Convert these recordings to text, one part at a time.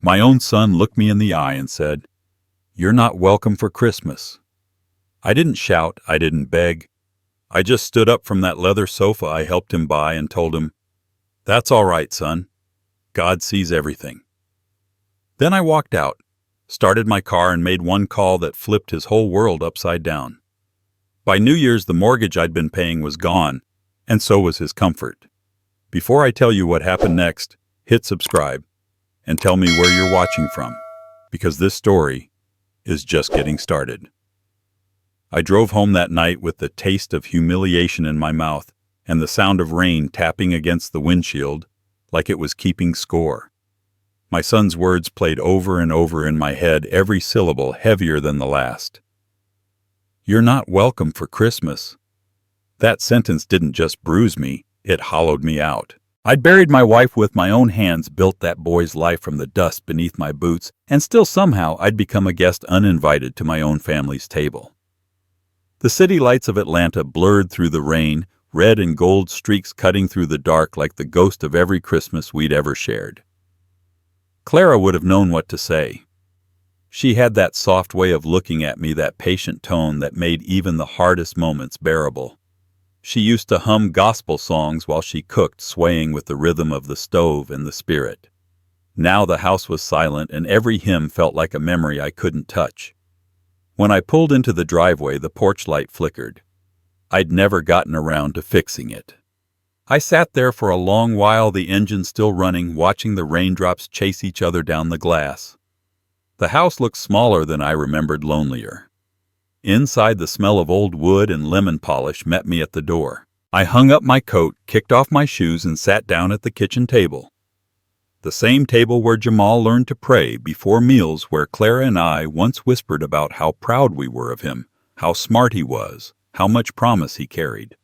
My own son looked me in the eye and said, "You're not welcome for Christmas." I didn't shout, I didn't beg. I just stood up from that leather sofa I helped him buy and told him, "That's all right, son. God sees everything." Then I walked out, started my car, and made one call that flipped his whole world upside down. By New Year's, the mortgage I'd been paying was gone, and so was his comfort. Before I tell you what happened next, hit subscribe and tell me where you're watching from, because this story is just getting started. I drove home that night with the taste of humiliation in my mouth and the sound of rain tapping against the windshield like it was keeping score. My son's words played over and over in my head, every syllable heavier than the last. "You're not welcome for Christmas." That sentence didn't just bruise me, it hollowed me out. I'd buried my wife with my own hands, built that boy's life from the dust beneath my boots, and still somehow I'd become a guest uninvited to my own family's table. The city lights of Atlanta blurred through the rain, red and gold streaks cutting through the dark like the ghost of every Christmas we'd ever shared. Clara would have known what to say. She had that soft way of looking at me, that patient tone that made even the hardest moments bearable. She used to hum gospel songs while she cooked, swaying with the rhythm of the stove and the spirit. Now the house was silent, and every hymn felt like a memory I couldn't touch. When I pulled into the driveway, the porch light flickered. I'd never gotten around to fixing it. I sat there for a long while, the engine still running, watching the raindrops chase each other down the glass. The house looked smaller than I remembered, lonelier. Inside, the smell of old wood and lemon polish met me at the door. I hung up my coat, kicked off my shoes, and sat down at the kitchen table. The same table where Jamal learned to pray before meals, where Clara and I once whispered about how proud we were of him, how smart he was, how much promise he carried.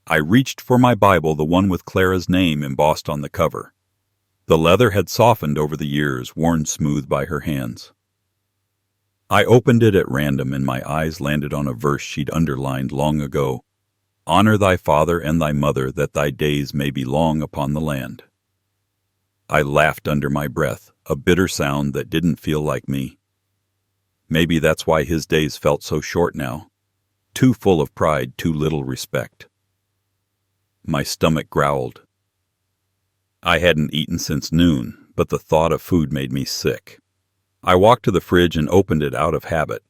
I reached for my Bible, the one with Clara's name embossed on the cover. The leather had softened over the years, worn smooth by her hands. I opened it at random, and my eyes landed on a verse she'd underlined long ago. "Honor thy father and thy mother, that thy days may be long upon the land." I laughed under my breath, a bitter sound that didn't feel like me. Maybe that's why his days felt so short now. Too full of pride, too little respect. My stomach growled. I hadn't eaten since noon, but the thought of food made me sick. I walked to the fridge and opened it out of habit.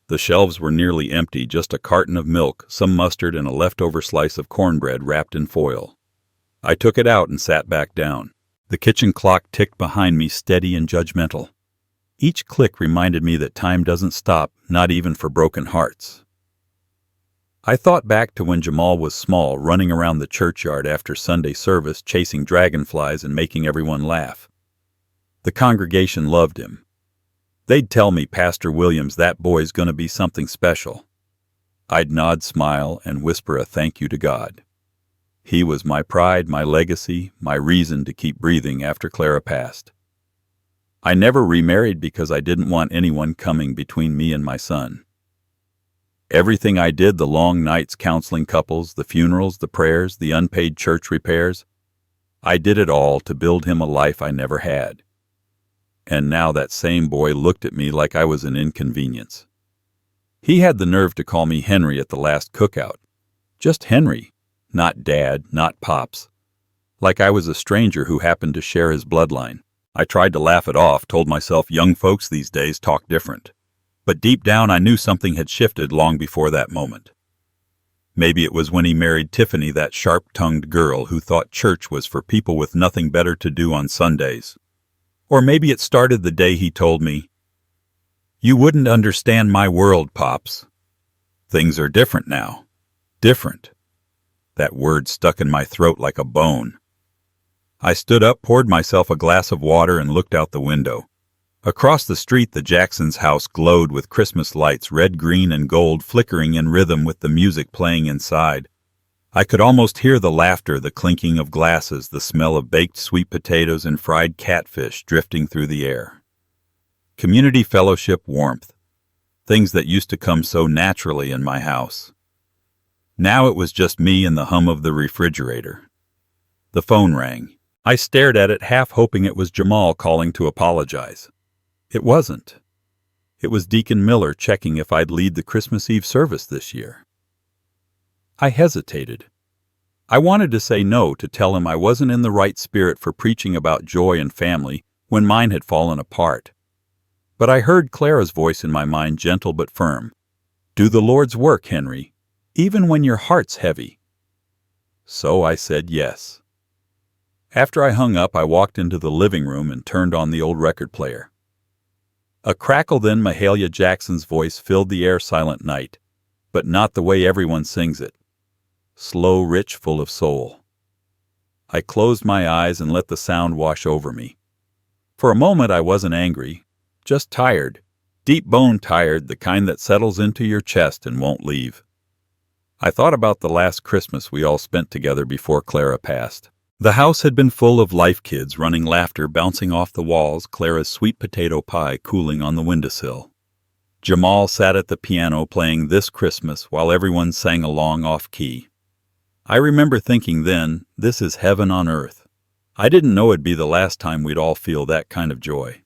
The shelves were nearly empty, just a carton of milk, some mustard, and a leftover slice of cornbread wrapped in foil. I took it out and sat back down. The kitchen clock ticked behind me, steady and judgmental. Each click reminded me that time doesn't stop, not even for broken hearts. I thought back to when Jamal was small, running around the churchyard after Sunday service, chasing dragonflies and making everyone laugh. The congregation loved him. They'd tell me, "Pastor Williams, that boy's going to be something special." I'd nod, smile, and whisper a thank you to God. He was my pride, my legacy, my reason to keep breathing after Clara passed. I never remarried because I didn't want anyone coming between me and my son. Everything I did, the long nights counseling couples, the funerals, the prayers, the unpaid church repairs, I did it all to build him a life I never had. And now that same boy looked at me like I was an inconvenience. He had the nerve to call me Henry at the last cookout. Just Henry. Not Dad, not Pops. Like I was a stranger who happened to share his bloodline. I tried to laugh it off, told myself young folks these days talk different. But deep down I knew something had shifted long before that moment. Maybe it was when he married Tiffany, that sharp-tongued girl who thought church was for people with nothing better to do on Sundays. Or maybe it started the day he told me, "You wouldn't understand my world, Pops. Things are different now. Different." That word stuck in my throat like a bone. I stood up, poured myself a glass of water, and looked out the window. Across the street, the Jacksons' house glowed with Christmas lights, red, green, and gold, flickering in rhythm with the music playing inside. I could almost hear the laughter, the clinking of glasses, the smell of baked sweet potatoes and fried catfish drifting through the air. Community, fellowship, warmth. Things that used to come so naturally in my house. Now it was just me and the hum of the refrigerator. The phone rang. I stared at it, half hoping it was Jamal calling to apologize. It wasn't. It was Deacon Miller checking if I'd lead the Christmas Eve service this year. I hesitated. I wanted to say no, to tell him I wasn't in the right spirit for preaching about joy and family when mine had fallen apart. But I heard Clara's voice in my mind, gentle but firm. Do the Lord's work, Henry, even when your heart's heavy. So I said yes. After I hung up, I walked into the living room and turned on the old record player. A crackle, then Mahalia Jackson's voice filled the air, Silent Night, but not the way everyone sings it. Slow, rich, full of soul. I closed my eyes and let the sound wash over me. For a moment I wasn't angry, just tired, deep-bone tired, the kind that settles into your chest and won't leave. I thought about the last Christmas we all spent together before Clara passed. The house had been full of life kids, running laughter bouncing off the walls, Clara's sweet potato pie cooling on the windowsill. Jamal sat at the piano playing This Christmas while everyone sang along off-key. I remember thinking then, this is heaven on earth. I didn't know it'd be the last time we'd all feel that kind of joy.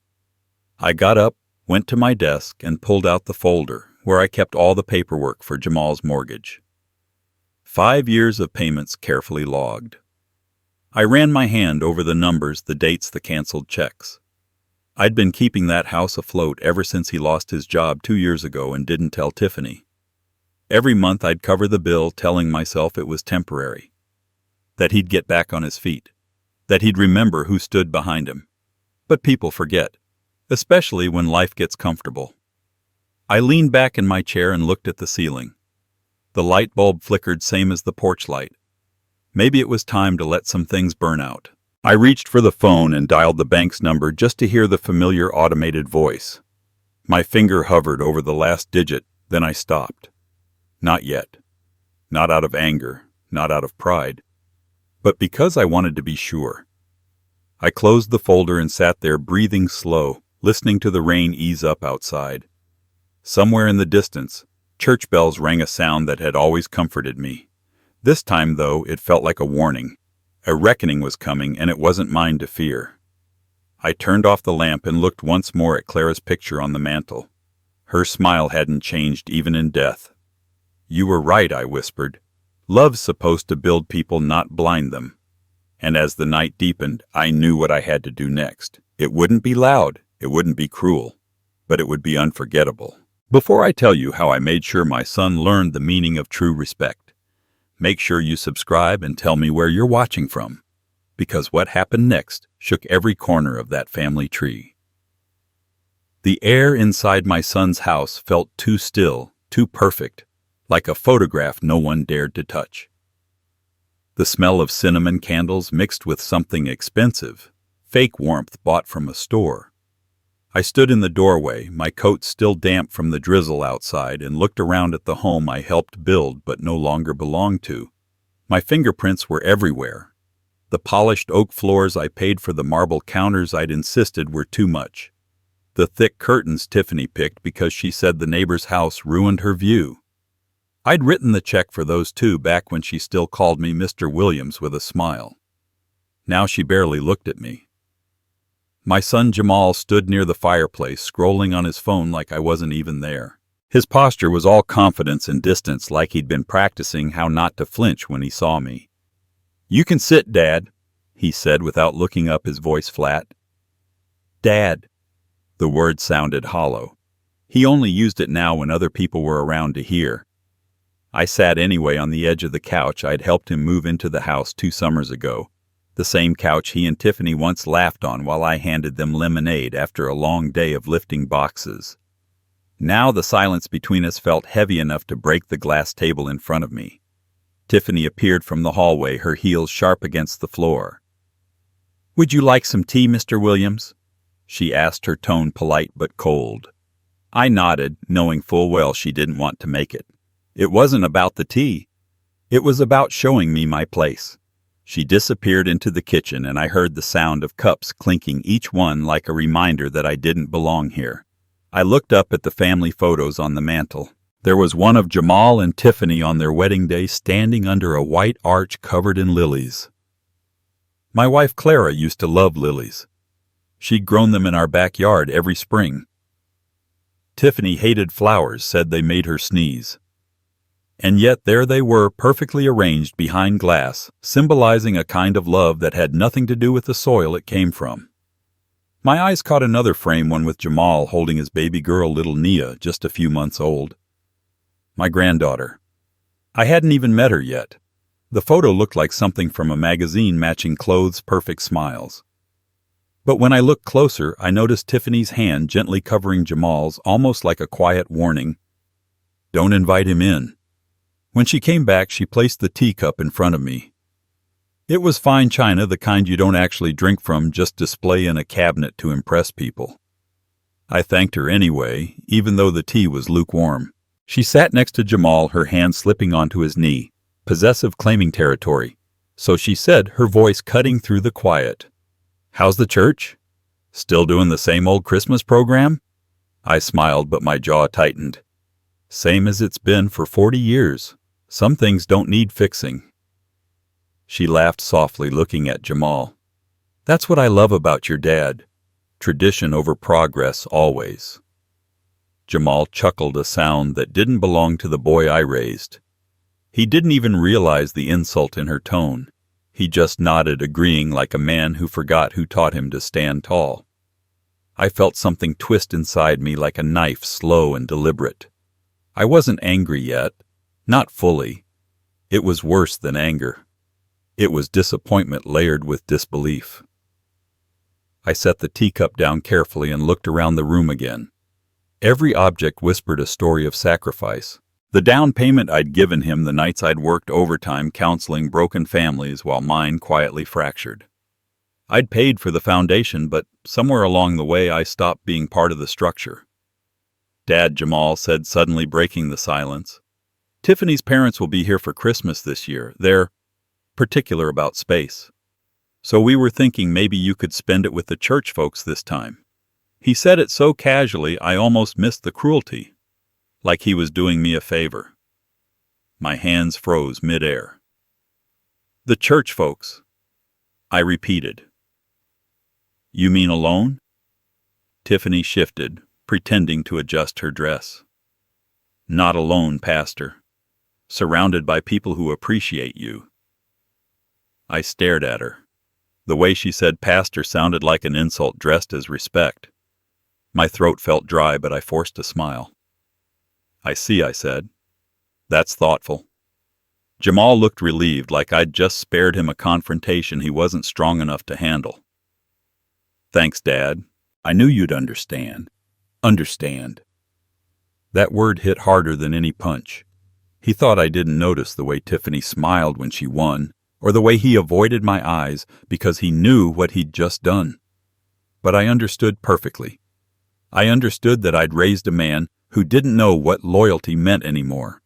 I got up, went to my desk, and pulled out the folder where I kept all the paperwork for Jamal's mortgage. 5 years of payments carefully logged. I ran my hand over the numbers, the dates, the canceled checks. I'd been keeping that house afloat ever since he lost his job 2 years ago and didn't tell Tiffany. Every month I'd cover the bill, telling myself it was temporary, that he'd get back on his feet, that he'd remember who stood behind him. But people forget, especially when life gets comfortable. I leaned back in my chair and looked at the ceiling. The light bulb flickered, same as the porch light. Maybe it was time to let some things burn out. I reached for the phone and dialed the bank's number just to hear the familiar automated voice. My finger hovered over the last digit, then I stopped. Not yet. Not out of anger, not out of pride, but because I wanted to be sure. I closed the folder and sat there, breathing slow, listening to the rain ease up outside. Somewhere in the distance, church bells rang, a sound that had always comforted me. This time, though, it felt like a warning. A reckoning was coming, and it wasn't mine to fear. I turned off the lamp and looked once more at Clara's picture on the mantel. Her smile hadn't changed even in death. You were right, I whispered. Love's supposed to build people, not blind them. And as the night deepened, I knew what I had to do next. It wouldn't be loud, it wouldn't be cruel, but it would be unforgettable. Before I tell you how I made sure my son learned the meaning of true respect, make sure you subscribe and tell me where you're watching from, because what happened next shook every corner of that family tree. The air inside my son's house felt too still, too perfect, like a photograph no one dared to touch. The smell of cinnamon candles mixed with something expensive, fake warmth bought from a store. I stood in the doorway, my coat still damp from the drizzle outside, and looked around at the home I helped build but no longer belonged to. My fingerprints were everywhere. The polished oak floors I paid for, the marble counters I'd insisted were too much. The thick curtains Tiffany picked because she said the neighbor's house ruined her view. I'd written the check for those too back when she still called me Mr. Williams with a smile. Now she barely looked at me. My son Jamal stood near the fireplace, scrolling on his phone like I wasn't even there. His posture was all confidence and distance, like he'd been practicing how not to flinch when he saw me. "You can sit, Dad," he said without looking up, his voice flat. Dad. The word sounded hollow. He only used it now when other people were around to hear. I sat anyway on the edge of the couch I'd helped him move into the house 2 summers ago. The same couch he and Tiffany once laughed on while I handed them lemonade after a long day of lifting boxes. Now the silence between us felt heavy enough to break the glass table in front of me. Tiffany appeared from the hallway, her heels sharp against the floor. "Would you like some tea, Mr. Williams?" she asked, her tone polite but cold. I nodded, knowing full well she didn't want to make it. It wasn't about the tea. It was about showing me my place. She disappeared into the kitchen, and I heard the sound of cups clinking, each one like a reminder that I didn't belong here. I looked up at the family photos on the mantel. There was one of Jamal and Tiffany on their wedding day, standing under a white arch covered in lilies. My wife Clara used to love lilies. She'd grown them in our backyard every spring. Tiffany hated flowers, said they made her sneeze. And yet there they were, perfectly arranged behind glass, symbolizing a kind of love that had nothing to do with the soil it came from. My eyes caught another frame, one with Jamal holding his baby girl, little Nia, just a few months old. My granddaughter. I hadn't even met her yet. The photo looked like something from a magazine, matching clothes, perfect smiles. But when I looked closer, I noticed Tiffany's hand gently covering Jamal's, almost like a quiet warning. Don't invite him in. When she came back, she placed the teacup in front of me. It was fine china, the kind you don't actually drink from, just display in a cabinet to impress people. I thanked her anyway, even though the tea was lukewarm. She sat next to Jamal, her hand slipping onto his knee, possessive claiming territory. So she said, her voice cutting through the quiet. How's the church? Still doing the same old Christmas program? I smiled, but my jaw tightened. Same as it's been for 40 years. Some things don't need fixing. She laughed softly, looking at Jamal. That's what I love about your dad. Tradition over progress, always. Jamal chuckled, a sound that didn't belong to the boy I raised. He didn't even realize the insult in her tone. He just nodded, agreeing like a man who forgot who taught him to stand tall. I felt something twist inside me like a knife, slow and deliberate. I wasn't angry yet. Not fully. It was worse than anger. It was disappointment layered with disbelief. I set the teacup down carefully and looked around the room again. Every object whispered a story of sacrifice. The down payment I'd given him, the nights I'd worked overtime counseling broken families while mine quietly fractured. I'd paid for the foundation, but somewhere along the way I stopped being part of the structure. Dad, Jamal said, suddenly breaking the silence. Tiffany's parents will be here for Christmas this year. They're particular about space. So we were thinking maybe you could spend it with the church folks this time. He said it so casually I almost missed the cruelty, like he was doing me a favor. My hands froze midair. The church folks, I repeated. You mean alone? Tiffany shifted, pretending to adjust her dress. Not alone, Pastor. Surrounded by people who appreciate you. I stared at her. The way she said pastor sounded like an insult dressed as respect. My throat felt dry, but I forced a smile. I see, I said. That's thoughtful. Jamal looked relieved, like I'd just spared him a confrontation he wasn't strong enough to handle. Thanks, Dad. I knew you'd understand. Understand. That word hit harder than any punch. He thought I didn't notice the way Tiffany smiled when she won, or the way he avoided my eyes because he knew what he'd just done. But I understood perfectly. I understood that I'd raised a man who didn't know what loyalty meant anymore.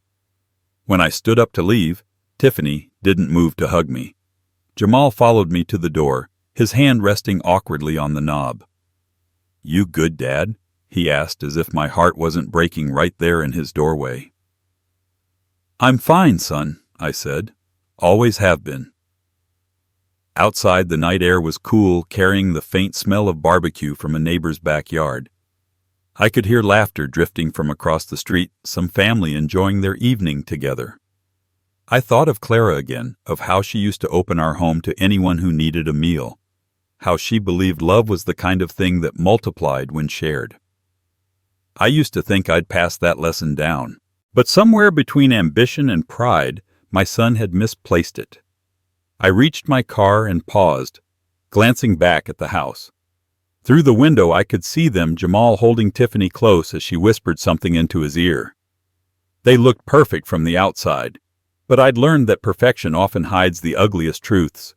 When I stood up to leave, Tiffany didn't move to hug me. Jamal followed me to the door, his hand resting awkwardly on the knob. You good, Dad? He asked, as if my heart wasn't breaking right there in his doorway. I'm fine, son, I said. Always have been. Outside, the night air was cool, carrying the faint smell of barbecue from a neighbor's backyard. I could hear laughter drifting from across the street, some family enjoying their evening together. I thought of Clara again, of how she used to open our home to anyone who needed a meal, how she believed love was the kind of thing that multiplied when shared. I used to think I'd passed that lesson down, but somewhere between ambition and pride, my son had misplaced it. I reached my car and paused, glancing back at the house. Through the window I could see them, Jamal holding Tiffany close as she whispered something into his ear. They looked perfect from the outside, but I'd learned that perfection often hides the ugliest truths.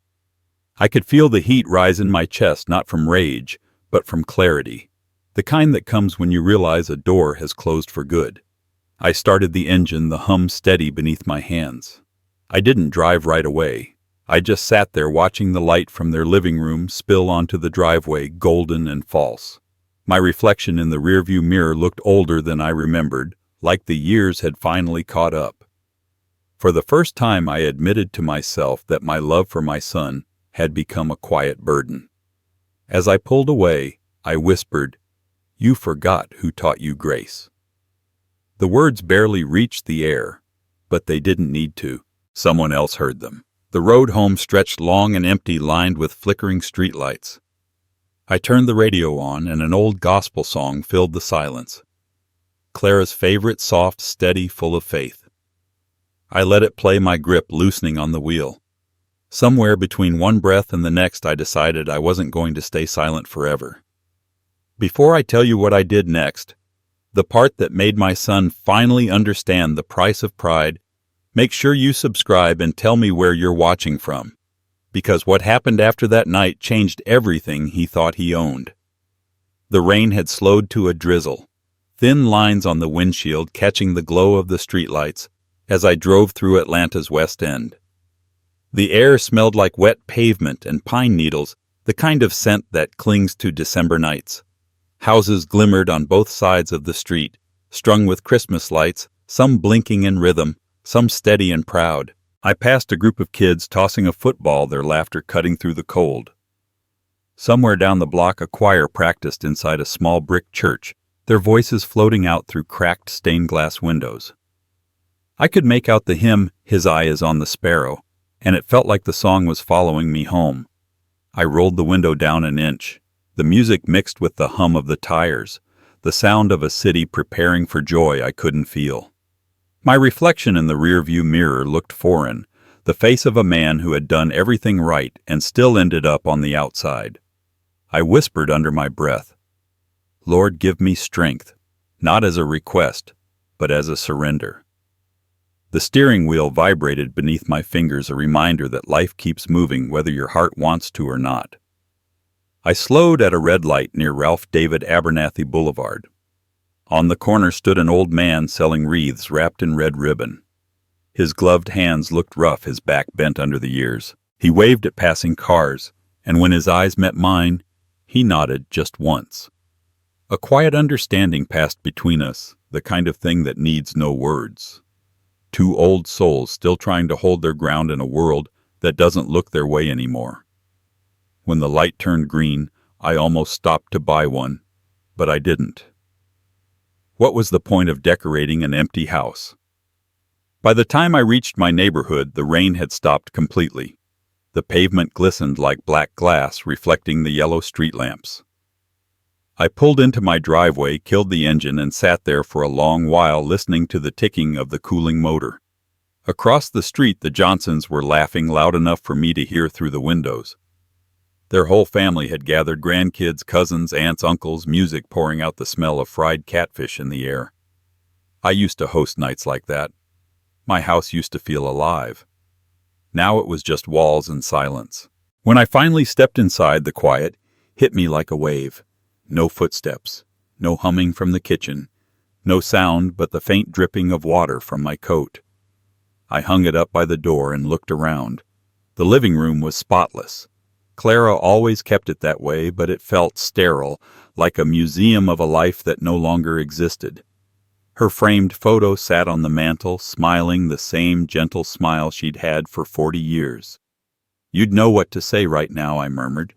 I could feel the heat rise in my chest, not from rage, but from clarity, the kind that comes when you realize a door has closed for good. I started the engine, the hum steady beneath my hands. I didn't drive right away. I just sat there watching the light from their living room spill onto the driveway, golden and false. My reflection in the rearview mirror looked older than I remembered, like the years had finally caught up. For the first time I admitted to myself that my love for my son had become a quiet burden. As I pulled away, I whispered, "You forgot who taught you grace." The words barely reached the air, but they didn't need to. Someone else heard them. The road home stretched long and empty, lined with flickering streetlights. I turned the radio on, and an old gospel song filled the silence. Clara's favorite, soft, steady, full of faith. I let it play, my grip loosening on the wheel. Somewhere between one breath and the next, I decided I wasn't going to stay silent forever. Before I tell you what I did next, the part that made my son finally understand the price of pride, make sure you subscribe and tell me where you're watching from, because what happened after that night changed everything he thought he owned. The rain had slowed to a drizzle, thin lines on the windshield catching the glow of the streetlights as I drove through Atlanta's West End. The air smelled like wet pavement and pine needles, the kind of scent that clings to December nights. Houses glimmered on both sides of the street, strung with Christmas lights, some blinking in rhythm, some steady and proud. I passed a group of kids tossing a football, their laughter cutting through the cold. Somewhere down the block, a choir practiced inside a small brick church, their voices floating out through cracked stained glass windows. I could make out the hymn, "His Eye is on the Sparrow," and it felt like the song was following me home. I rolled the window down an inch. The music mixed with the hum of the tires, the sound of a city preparing for joy I couldn't feel. My reflection in the rearview mirror looked foreign, the face of a man who had done everything right and still ended up on the outside. I whispered under my breath, "Lord, give me strength," not as a request, but as a surrender. The steering wheel vibrated beneath my fingers, a reminder that life keeps moving whether your heart wants to or not. I slowed at a red light near Ralph David Abernathy Boulevard. On the corner stood an old man selling wreaths wrapped in red ribbon. His gloved hands looked rough, his back bent under the years. He waved at passing cars, and when his eyes met mine, he nodded just once. A quiet understanding passed between us, the kind of thing that needs no words. Two old souls still trying to hold their ground in a world that doesn't look their way anymore. When the light turned green, I almost stopped to buy one, but I didn't. What was the point of decorating an empty house? By the time I reached my neighborhood, the rain had stopped completely. The pavement glistened like black glass, reflecting the yellow street lamps. I pulled into my driveway, killed the engine, and sat there for a long while listening to the ticking of the cooling motor. Across the street, the Johnsons were laughing loud enough for me to hear through the windows. Their whole family had gathered, grandkids, cousins, aunts, uncles, music pouring out, the smell of fried catfish in the air. I used to host nights like that. My house used to feel alive. Now it was just walls and silence. When I finally stepped inside, the quiet hit me like a wave. No footsteps, no humming from the kitchen, no sound but the faint dripping of water from my coat. I hung it up by the door and looked around. The living room was spotless. Clara always kept it that way, but it felt sterile, like a museum of a life that no longer existed. Her framed photo sat on the mantel, smiling the same gentle smile she'd had for 40 years. "You'd know what to say right now," I murmured.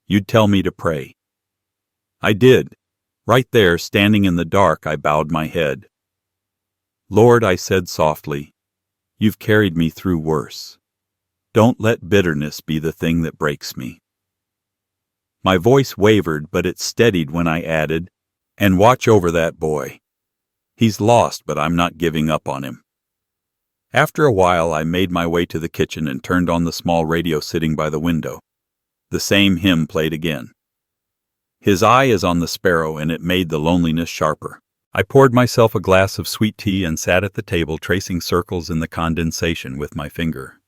"You'd tell me to pray." I did. Right there, standing in the dark, I bowed my head. "Lord," I said softly, "you've carried me through worse. Don't let bitterness be the thing that breaks me." My voice wavered, but it steadied when I added, "And watch over that boy. He's lost, but I'm not giving up on him." After a while, I made my way to the kitchen and turned on the small radio sitting by the window. The same hymn played again. "His eye is on the sparrow," and it made the loneliness sharper. I poured myself a glass of sweet tea and sat at the table tracing circles in the condensation with my finger.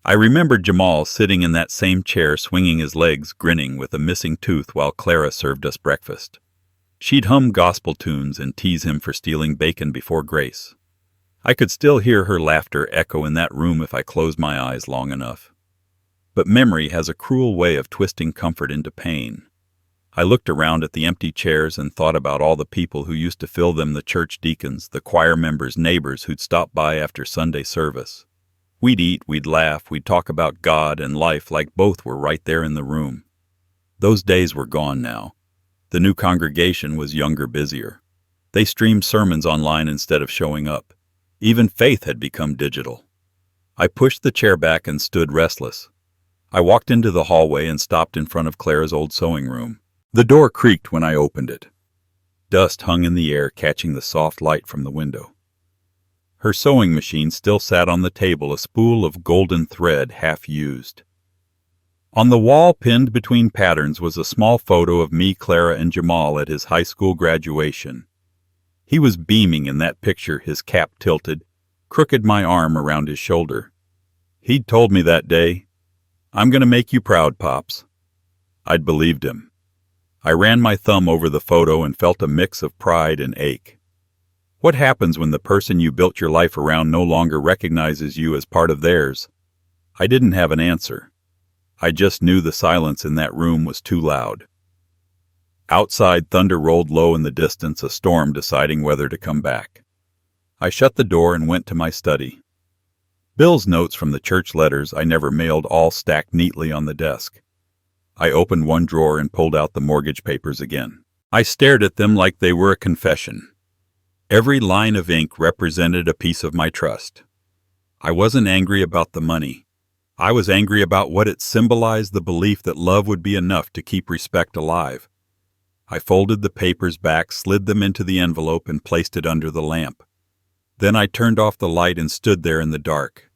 I remembered Jamal sitting in that same chair, swinging his legs, grinning with a missing tooth while Clara served us breakfast. She'd hum gospel tunes and tease him for stealing bacon before grace. I could still hear her laughter echo in that room if I closed my eyes long enough. But memory has a cruel way of twisting comfort into pain. I looked around at the empty chairs and thought about all the people who used to fill them, the church deacons, the choir members, neighbors who'd stop by after Sunday service. We'd eat, we'd laugh, we'd talk about God and life like both were right there in the room. Those days were gone now. The new congregation was younger, busier. They streamed sermons online instead of showing up. Even faith had become digital. I pushed the chair back and stood restless. I walked into the hallway and stopped in front of Clara's old sewing room. The door creaked when I opened it. Dust hung in the air, catching the soft light from the window. Her sewing machine still sat on the table, a spool of golden thread half used. On the wall, pinned between patterns, was a small photo of me, Clara, and Jamal at his high school graduation. He was beaming in that picture, his cap tilted, crooked, my arm around his shoulder. He'd told me that day, "I'm going to make you proud, Pops." I'd believed him. I ran my thumb over the photo and felt a mix of pride and ache. What happens when the person you built your life around no longer recognizes you as part of theirs? I didn't have an answer. I just knew the silence in that room was too loud. Outside, thunder rolled low in the distance, a storm deciding whether to come back. I shut the door and went to my study. Bill's notes from the church letters I never mailed all stacked neatly on the desk. I opened one drawer and pulled out the mortgage papers again. I stared at them like they were a confession. Every line of ink represented a piece of my trust. I wasn't angry about the money. I was angry about what it symbolized, the belief that love would be enough to keep respect alive. I folded the papers back, slid them into the envelope, and placed it under the lamp. Then I turned off the light and stood there in the dark.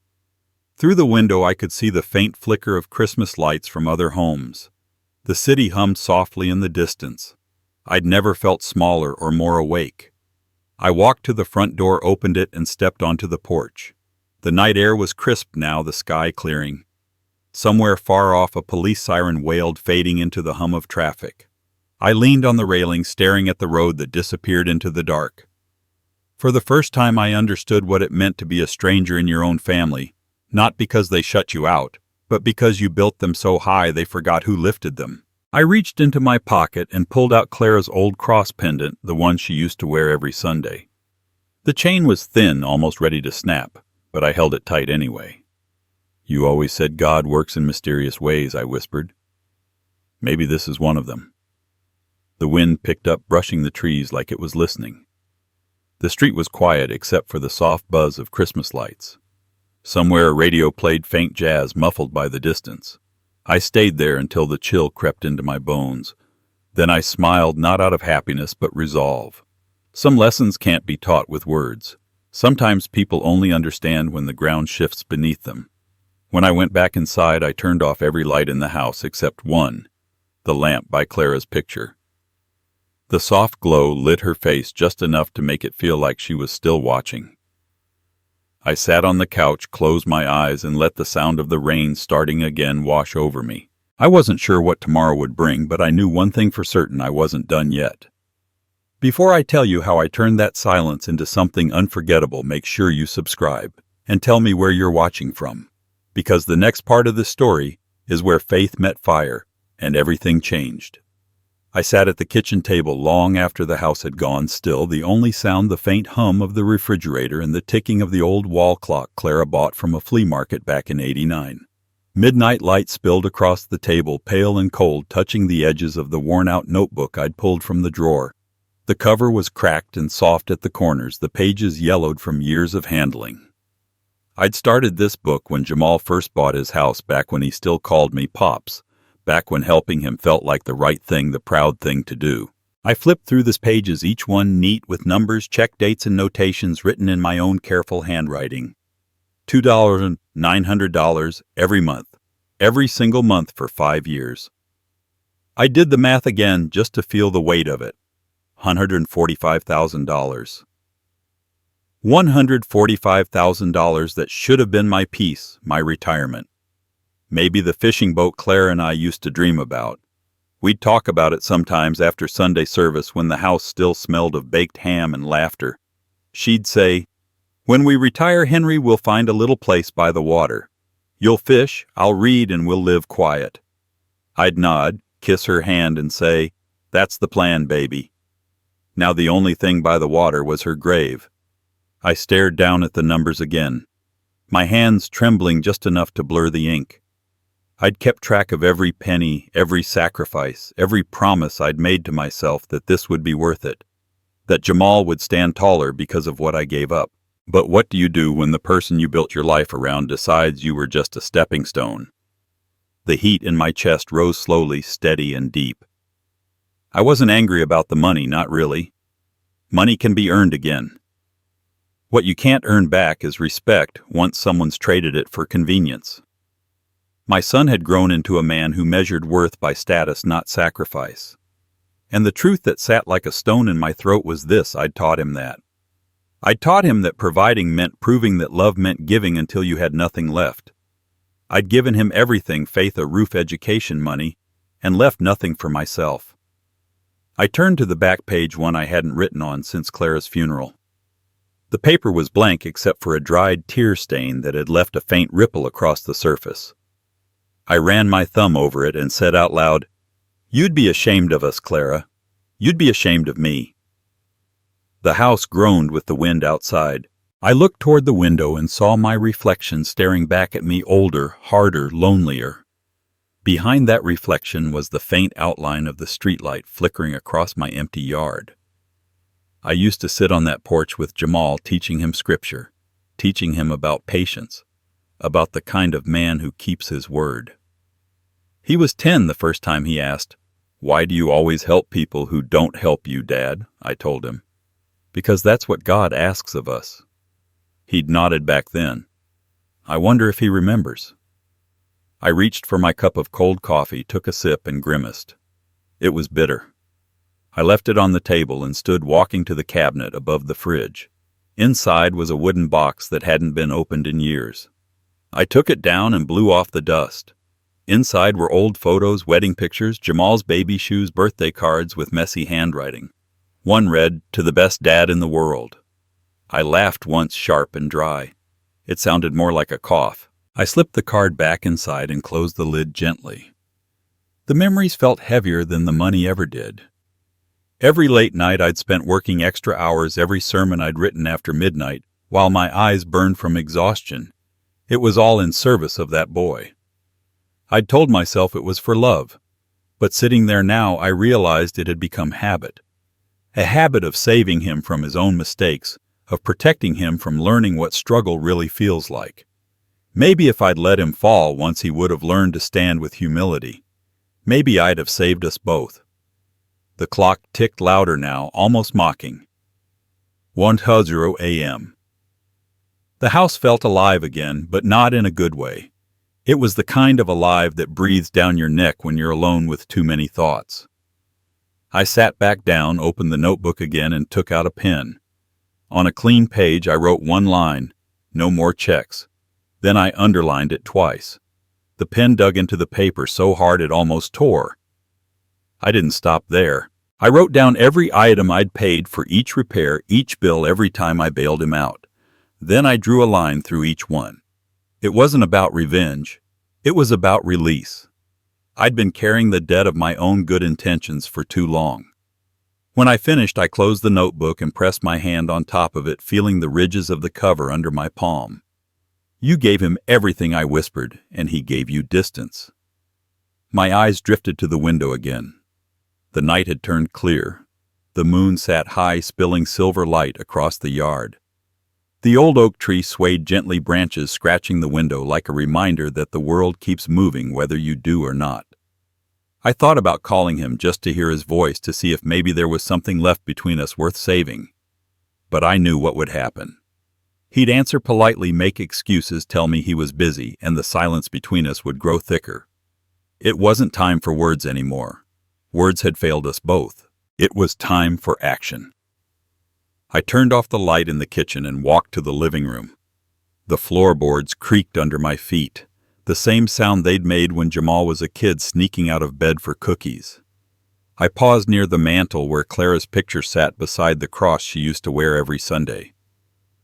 Through the window I could see the faint flicker of Christmas lights from other homes. The city hummed softly in the distance. I'd never felt smaller or more awake. I walked to the front door, opened it, and stepped onto the porch. The night air was crisp now, the sky clearing. Somewhere far off, a police siren wailed, fading into the hum of traffic. I leaned on the railing, staring at the road that disappeared into the dark. For the first time I understood what it meant to be a stranger in your own family, not because they shut you out, but because you built them so high they forgot who lifted them. I reached into my pocket and pulled out Clara's old cross pendant, the one she used to wear every Sunday. The chain was thin, almost ready to snap, but I held it tight anyway. "You always said God works in mysterious ways," I whispered. "Maybe this is one of them." The wind picked up, brushing the trees like it was listening. The street was quiet except for the soft buzz of Christmas lights. Somewhere a radio played faint jazz, muffled by the distance. I stayed there until the chill crept into my bones. Then I smiled, not out of happiness but resolve. Some lessons can't be taught with words. Sometimes people only understand when the ground shifts beneath them. When I went back inside, I turned off every light in the house except one, the lamp by Clara's picture. The soft glow lit her face just enough to make it feel like she was still watching. I sat on the couch, closed my eyes, and let the sound of the rain starting again wash over me. I wasn't sure what tomorrow would bring, but I knew one thing for certain: I wasn't done yet. Before I tell you how I turned that silence into something unforgettable, make sure you subscribe and tell me where you're watching from, because the next part of this story is where faith met fire and everything changed. I sat at the kitchen table long after the house had gone still, the only sound the faint hum of the refrigerator and the ticking of the old wall clock Clara bought from a flea market back in '89. Midnight light spilled across the table, pale and cold, touching the edges of the worn-out notebook I'd pulled from the drawer. The cover was cracked and soft at the corners, the pages yellowed from years of handling. I'd started this book when Jamal first bought his house, back when he still called me Pops. Back when helping him felt like the right thing, the proud thing to do. I flipped through the pages, each one neat with numbers, check dates, and notations written in my own careful handwriting. $2 and $900 every month, every single month for 5 years. I did the math again just to feel the weight of it. $145,000. $145,000 that should have been my peace, my retirement. Maybe the fishing boat Claire and I used to dream about. We'd talk about it sometimes after Sunday service when the house still smelled of baked ham and laughter. She'd say, "When we retire, Henry, we'll find a little place by the water. You'll fish, I'll read, and we'll live quiet." I'd nod, kiss her hand, and say, "That's the plan, baby." Now the only thing by the water was her grave. I stared down at the numbers again. my hands trembling just enough to blur the ink. I'd kept track of every penny, every sacrifice, every promise I'd made to myself that this would be worth it, that Jamal would stand taller because of what I gave up. But what do you do when the person you built your life around decides you were just a stepping stone? The heat in my chest rose slowly, steady and deep. I wasn't angry about the money, not really. Money can be earned again. What you can't earn back is respect once someone's traded it for convenience. My son had grown into a man who measured worth by status, not sacrifice. And the truth that sat like a stone in my throat was this: I'd taught him that. I'd taught him that providing meant proving, that love meant giving until you had nothing left. I'd given him everything: faith, a roof, education, money, and left nothing for myself. I turned to the back page, one I hadn't written on since Clara's funeral. The paper was blank except for a dried tear stain that had left a faint ripple across the surface. I ran my thumb over it and said out loud, "You'd be ashamed of us, Clara. You'd be ashamed of me." The house groaned with the wind outside. I looked toward the window and saw my reflection staring back at me, older, harder, lonelier. Behind that reflection was the faint outline of the streetlight flickering across my empty yard. I used to sit on that porch with Jamal, teaching him scripture, teaching him about patience, about the kind of man who keeps his word. He was 10 the first time he asked, "Why do you always help people who don't help you, Dad?" I told him. "Because that's what God asks of us." He'd nodded back then. I wonder if he remembers. I reached for my cup of cold coffee, took a sip, and grimaced. It was bitter. I left it on the table and stood walking to the cabinet above the fridge. Inside was a wooden box that hadn't been opened in years. I took it down and blew off the dust. Inside were old photos, wedding pictures, Jamal's baby shoes, birthday cards with messy handwriting. One read, "To the best dad in the world." I laughed once, sharp and dry. It sounded more like a cough. I slipped the card back inside and closed the lid gently. The memories felt heavier than the money ever did. Every late night I'd spent working extra hours, every sermon I'd written after midnight, while my eyes burned from exhaustion. It was all in service of that boy. I'd told myself it was for love, but sitting there now I realized it had become habit. A habit of saving him from his own mistakes, of protecting him from learning what struggle really feels like. Maybe if I'd let him fall once, he would have learned to stand with humility. Maybe I'd have saved us both. The clock ticked louder now, almost mocking. 1:00 a.m. The house felt alive again, but not in a good way. It was the kind of alive that breathes down your neck when you're alone with too many thoughts. I sat back down, opened the notebook again, and took out a pen. On a clean page I wrote one line, "No more checks." Then I underlined it twice. The pen dug into the paper so hard it almost tore. I didn't stop there. I wrote down every item I'd paid for, each repair, each bill, every time I bailed him out. Then I drew a line through each one. It wasn't about revenge. It was about release. I'd been carrying the debt of my own good intentions for too long. When I finished, I closed the notebook and pressed my hand on top of it, feeling the ridges of the cover under my palm. "You gave him everything," I whispered, "and he gave you distance." My eyes drifted to the window again. The night had turned clear. The moon sat high, spilling silver light across the yard. The old oak tree swayed gently, branches scratching the window like a reminder that the world keeps moving whether you do or not. I thought about calling him just to hear his voice, to see if maybe there was something left between us worth saving. But I knew what would happen. He'd answer politely, make excuses, tell me he was busy, and the silence between us would grow thicker. It wasn't time for words anymore. Words had failed us both. It was time for action. I turned off the light in the kitchen and walked to the living room. The floorboards creaked under my feet, the same sound they'd made when Jamal was a kid sneaking out of bed for cookies. I paused near the mantel where Clara's picture sat beside the cross she used to wear every Sunday.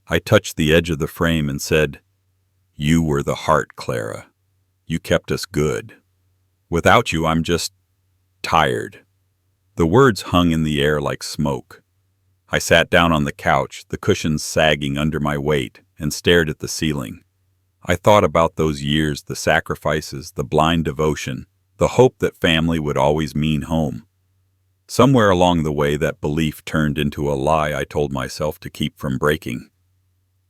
I touched the edge of the frame and said, "You were the heart, Clara. You kept us good. Without you, I'm just tired." The words hung in the air like smoke. I sat down on the couch, the cushions sagging under my weight, and stared at the ceiling. I thought about those years, the sacrifices, the blind devotion, the hope that family would always mean home. Somewhere along the way, that belief turned into a lie I told myself to keep from breaking.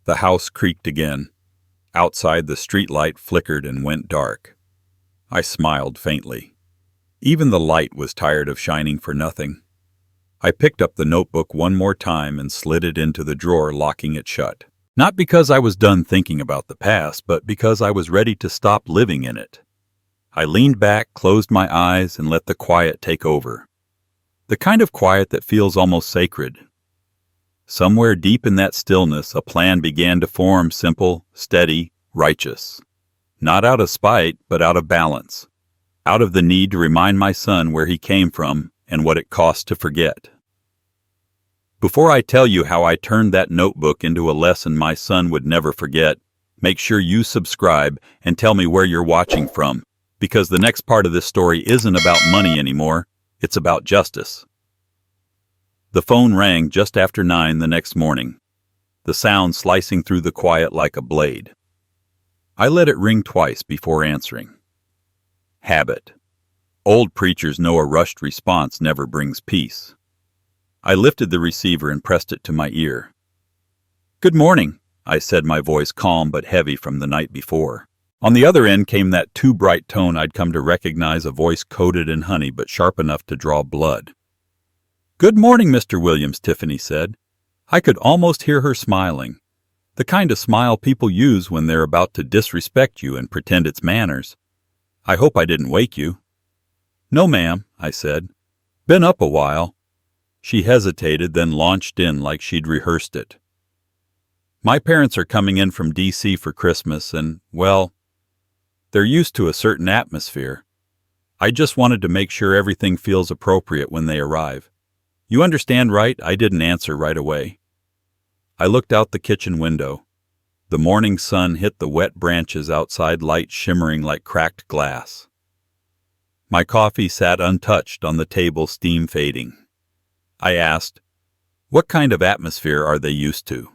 The house creaked again. Outside, the streetlight flickered and went dark. I smiled faintly. Even the light was tired of shining for nothing. I picked up the notebook one more time and slid it into the drawer, locking it shut. Not because I was done thinking about the past, but because I was ready to stop living in it. I leaned back, closed my eyes, and let the quiet take over. The kind of quiet that feels almost sacred. Somewhere deep in that stillness, a plan began to form, simple, steady, righteous. Not out of spite, but out of balance. Out of the need to remind my son where he came from and what it cost to forget. Before I tell you how I turned that notebook into a lesson my son would never forget, make sure you subscribe and tell me where you're watching from, because the next part of this story isn't about money anymore, it's about justice. The phone rang just after 9 the next morning, the sound slicing through the quiet like a blade. I let it ring twice before answering. Habit. Old preachers know a rushed response never brings peace. I lifted the receiver and pressed it to my ear. "Good morning," I said, my voice calm but heavy from the night before. On the other end came that too bright tone I'd come to recognize, a voice coated in honey but sharp enough to draw blood. "Good morning, Mr. Williams," Tiffany said. I could almost hear her smiling. The kind of smile people use when they're about to disrespect you and pretend it's manners. "I hope I didn't wake you." "No, ma'am," I said. "Been up a while." She hesitated, then launched in like she'd rehearsed it. "My parents are coming in from D.C. for Christmas and, well, they're used to a certain atmosphere. I just wanted to make sure everything feels appropriate when they arrive. You understand, right?" I didn't answer right away. I looked out the kitchen window. The morning sun hit the wet branches outside, light shimmering like cracked glass. My coffee sat untouched on the table, steam fading. I asked, "What kind of atmosphere are they used to?"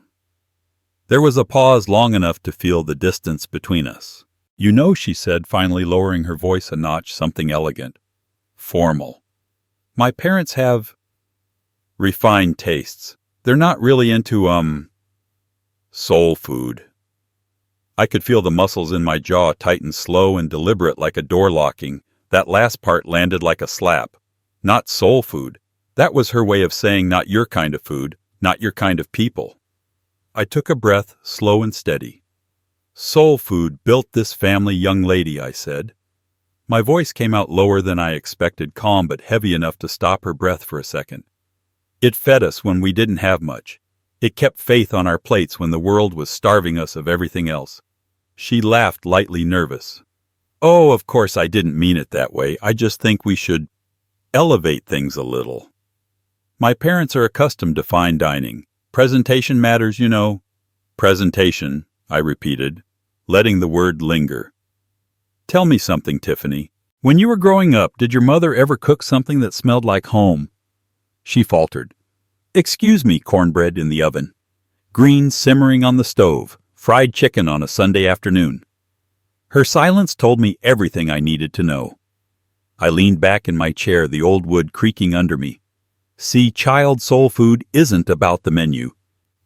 There was a pause long enough to feel the distance between us. "You know," she said, finally lowering her voice a notch, something elegant. Formal. "My parents have refined tastes. They're not really into, soul food." I could feel the muscles in my jaw tighten, slow and deliberate like a door locking. That last part landed like a slap. Not soul food. That was her way of saying not your kind of food, not your kind of people. I took a breath, slow and steady. "Soul food built this family, young lady," I said. My voice came out lower than I expected, calm but heavy enough to stop her breath for a second. "It fed us when we didn't have much. It kept faith on our plates when the world was starving us of everything else." She laughed, lightly nervous. "Oh, of course I didn't mean it that way. I just think we should elevate things a little. My parents are accustomed to fine dining. Presentation matters, you know." "Presentation," I repeated, letting the word linger. "Tell me something, Tiffany. When you were growing up, did your mother ever cook something that smelled like home?" She faltered. "Excuse me, cornbread in the oven, greens simmering on the stove, fried chicken on a Sunday afternoon." Her silence told me everything I needed to know. I leaned back in my chair, the old wood creaking under me. See, child soul food isn't about the menu.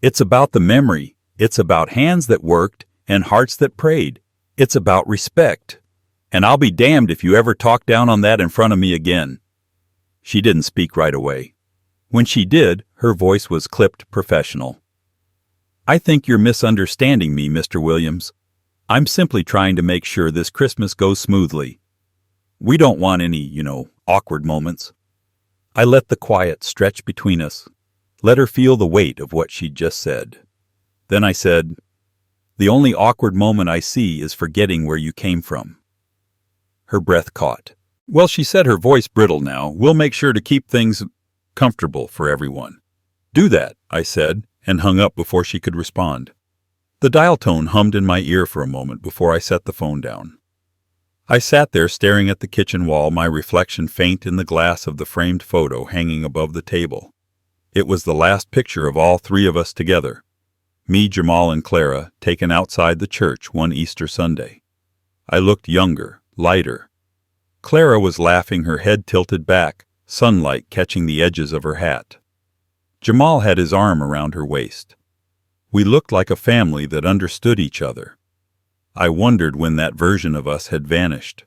It's about the memory. It's about hands that worked and hearts that prayed. It's about respect. And I'll be damned if you ever talk down on that in front of me again." She didn't speak right away. When she did, her voice was clipped, professional. "I think you're misunderstanding me, Mr. Williams. I'm simply trying to make sure this Christmas goes smoothly. We don't want any, awkward moments." I let the quiet stretch between us, let her feel the weight of what she'd just said. Then I said, "The only awkward moment I see is forgetting where you came from." Her breath caught. "Well," she said, her voice brittle now, "we'll make sure to keep things comfortable for everyone." "Do that," I said, and hung up before she could respond. The dial tone hummed in my ear for a moment before I set the phone down. I sat there staring at the kitchen wall, my reflection faint in the glass of the framed photo hanging above the table. It was the last picture of all three of us together. Me, Jamal, and Clara, taken outside the church one Easter Sunday. I looked younger, lighter. Clara was laughing, her head tilted back, sunlight catching the edges of her hat. Jamal had his arm around her waist. We looked like a family that understood each other. I wondered when that version of us had vanished.